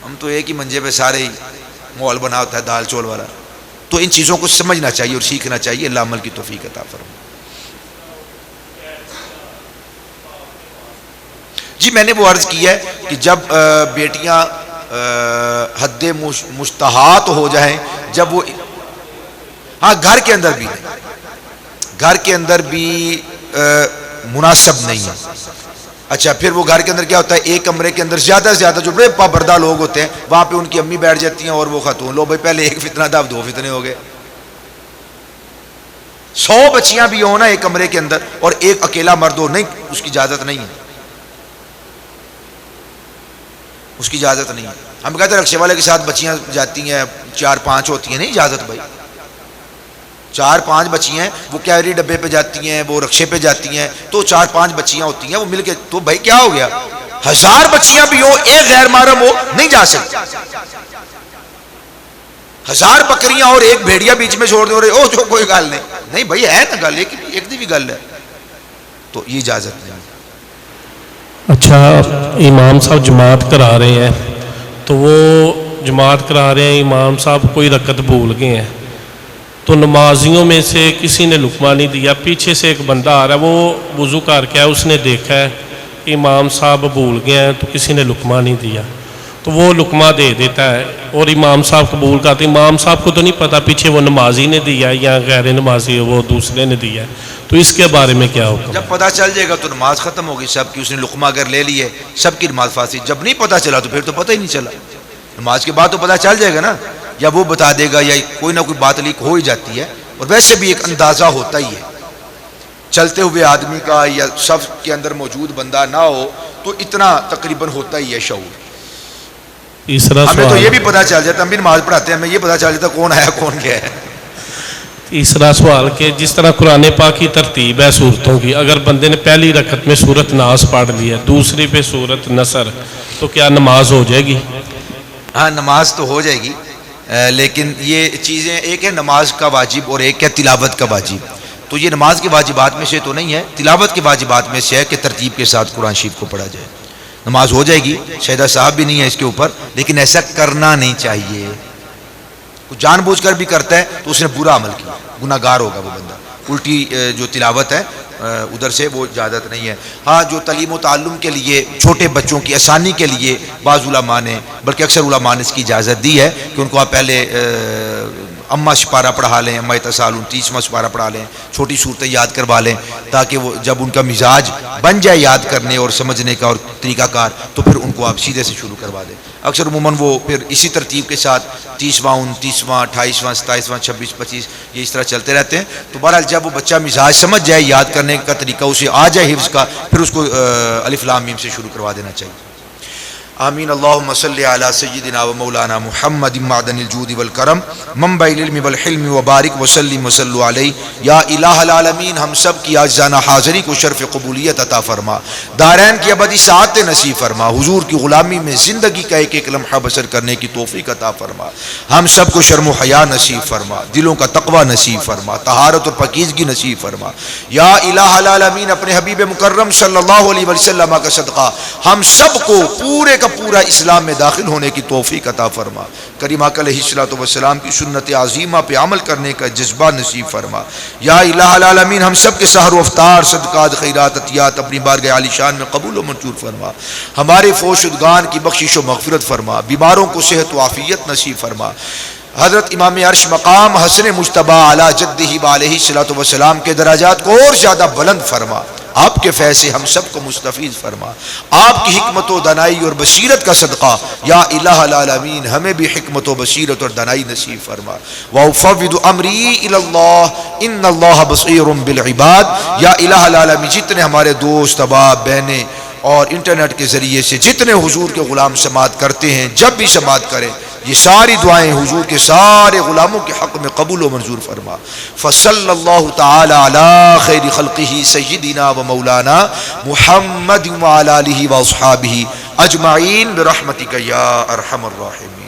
[SPEAKER 2] ہم تو ایک ہی منجے پہ سارے ہی مول بنا ہوتا ہے دال چول والا. تو ان چیزوں کو سمجھنا چاہیے اور سیکھنا چاہیے. اللہ عمل کی توفیق عطا فرمائے. جی میں نے وہ عرض کی ہے کہ جب بیٹیاں حد مستحاط ہو جائیں جب وہ ہاں گھر کے اندر بھی نہیں، گھر کے اندر بھی مناسب نہیں ہے۔ اچھا پھر وہ گھر کے اندر کیا ہوتا ہے، ایک کمرے کے اندر زیادہ سے زیادہ جو بڑے پابردہ لوگ ہوتے ہیں وہاں پہ ان کی امی بیٹھ جاتی ہیں اور وہ خاتون، لو بھائی پہلے ایک فتنہ تھا اب 2 فتنے ہو گئے۔ 100 بچیاں بھی ہوں نا ایک کمرے کے اندر اور ایک اکیلا مرد ہو، نہیں اس کی اجازت نہیں ہے، اس کی اجازت نہیں ہے۔ ہم کہتے ہیں رکشے والے کے ساتھ بچیاں جاتی ہیں 4-5 ہوتی ہیں، نہیں اجازت بھائی، 4-5 بچیاں ہیں، وہ کیری ڈبے پہ جاتی ہیں، وہ رکشے پہ جاتی ہیں، تو 4-5 بچیاں ہوتی ہیں وہ مل کے، تو بھائی کیا ہو گیا، 1000 بچیاں بھی ہو ایک غیر محرم ہو نہیں جا سکتی، 1000 بکریاں اور ایک بھیڑیا بیچ میں چھوڑ دے رہے او جو کوئی گل نہیں، نہیں بھائی ہے نا گل، ایک دی بھی گل ہے، تو یہ اجازت نہیں۔
[SPEAKER 3] اچھا امام صاحب جماعت کرا رہے ہیں تو وہ جماعت کرا رہے ہیں، امام صاحب کوئی رکعت بھول گئے ہیں تو نمازیوں میں سے کسی نے لقمہ نہیں دیا، پیچھے سے ایک بندہ آ رہا ہے، وہ وضو کر کے اس نے دیکھا ہے کہ امام صاحب بھول گئے ہیں تو کسی نے لقمہ نہیں دیا، تو وہ لقمہ دے دیتا ہے اور امام صاحب قبول کرتے، امام صاحب کو تو نہیں پتہ پیچھے وہ نمازی نے دیا ہے یا غیر نمازی وہ دوسرے نے دیا ہے، تو اس کے بارے میں کیا حکم؟
[SPEAKER 2] جب پتہ چل جائے گا تو نماز ختم ہوگی سب کی، اس نے لقمہ اگر لے لی ہے سب کی نماز فاسد، جب نہیں پتہ چلا تو پھر تو پتہ ہی نہیں چلا، نماز کے بعد تو پتہ چل جائے گا نا، یا وہ بتا دے گا یا کوئی نہ کوئی بات لیک ہو ہی جاتی ہے، اور ویسے بھی ایک اندازہ ہوتا ہی ہے چلتے ہوئے آدمی کا یا صف کے اندر موجود بندہ نہ ہو تو اتنا تقریباً ہوتا ہی ہے شعور۔ ہمیں تو یہ بھی پتہ چل جاتا، ہم بھی نماز پڑھاتے ہیں ہمیں یہ پتہ چل جاتا کون آیا کون گیا ہے۔
[SPEAKER 3] تیسرا سوال کہ جس طرح قرآن پاک کی ترتیب ہے صورتوں کی، اگر بندے نے پہلی رکعت میں سورت ناس پڑھ لی ہے، دوسری پہ سورت نصر، تو کیا نماز ہو جائے گی؟
[SPEAKER 2] ہاں نماز تو ہو جائے گی، لیکن یہ چیزیں ایک ہے نماز کا واجب اور ایک ہے تلاوت کا واجب، تو یہ نماز کے واجبات میں سے تو نہیں ہے، تلاوت کے واجبات میں سے ہے کہ ترتیب کے ساتھ قرآن شریف کو پڑھا جائے۔ نماز ہو جائے گی، شہدہ صاحب بھی نہیں ہے اس کے اوپر، لیکن ایسا کرنا نہیں چاہیے، کوئی جان بوجھ کر بھی کرتا ہے تو اس نے برا عمل کیا، گناہ گار ہوگا وہ بندہ، الٹی جو تلاوت ہے ادھر سے وہ اجازت نہیں ہے۔ ہاں جو تعلیم و تعلم کے لیے چھوٹے بچوں کی آسانی کے لیے بعض علماء نے بلکہ اکثر علماء نے اس کی اجازت دی ہے کہ ان کو آپ پہلے اما سپارہ پڑھا لیں، اما تسالون 30واں سپارہ پڑھا لیں، چھوٹی صورتیں یاد کروا لیں تاکہ وہ جب ان کا مزاج بن جائے یاد کرنے اور سمجھنے کا اور طریقہ کار تو پھر ان کو آپ سیدھے سے شروع کروا دیں۔ اکثر عموماً وہ پھر اسی ترتیب کے ساتھ 30واں 29واں 28واں 27واں 26 25 یہ اس طرح چلتے رہتے ہیں، تو بہرحال جب وہ بچہ مزاج سمجھ جائے یاد کرنے کا طریقہ اسے آ جائے حفظ کا، پھر اس کو الف لام میم سے شروع کروا دینا چاہیے۔ آمین۔ اللہم صلی علی سیدنا و مولانا محمد معدن الجود والکرم منبع العلم والحلم وبارک وسلم وصلو علیہ۔ یا الہ العالمین ہم سب کی عاجزانہ حاضری کو شرف قبولیت عطا فرما، دارین کی ابدی سعادت نصیب فرما، حضور کی غلامی میں زندگی کا ایک ایک لمحہ بسر کرنے کی توفیق عطا فرما، ہم سب کو شرم و حیا نصیب فرما، دلوں کا تقوی نصیب فرما، طہارت اور پاکیزگی نصیب فرما۔ یا الہ العالمین اپنے حبیب مکرم صلی اللہ علیہ وسلم کا صدقہ ہم سب کو پورے پورا اسلام میں داخل ہونے کی توفیق عطا فرما، کریم آقا علیہ الصلوۃ والسلام کی سنت عظیمہ پہ عمل کرنے کا جذبہ نصیب فرما۔ یا الہ العالمین ہم سب کے سحر و افطار صدقات خیرات عطیات اپنی بارگاہ عالی شان میں قبول و منظور فرما، ہمارے فوت شدگان کی بخشش و مغفرت فرما، بیماروں کو صحت و عافیت نصیب فرما۔ حضرت امام عرش مقام حسن مجتبی علی جدہ علیہ الصلوۃ والسلام کے درجات کو اور زیادہ بلند فرما، آپ کے فیض سے ہم سب کو مستفیض فرما، آپ کی حکمت و دانائی اور بصیرت کا صدقہ یا الہ العالمین ہمیں بھی حکمت و بصیرت اور دانائی نصیب فرما۔ وافوض امری الی اللہ ان اللہ بصیر بالعباد۔ یا الہ العالمین جتنے ہمارے دوست احباب بہنیں اور انٹرنیٹ کے ذریعے سے جتنے حضور کے غلام سماعت کرتے ہیں، جب بھی سماعت کریں یہ ساری دعائیں حضور کے سارے غلاموں کے حق میں قبول و منظور فرما۔ فصلی اللہ تعالی علی خیر خلقہ سیدنا و مولانا محمد وعلی آلہ واصحابہ اجمعین برحمتک یا ارحم الراحمین۔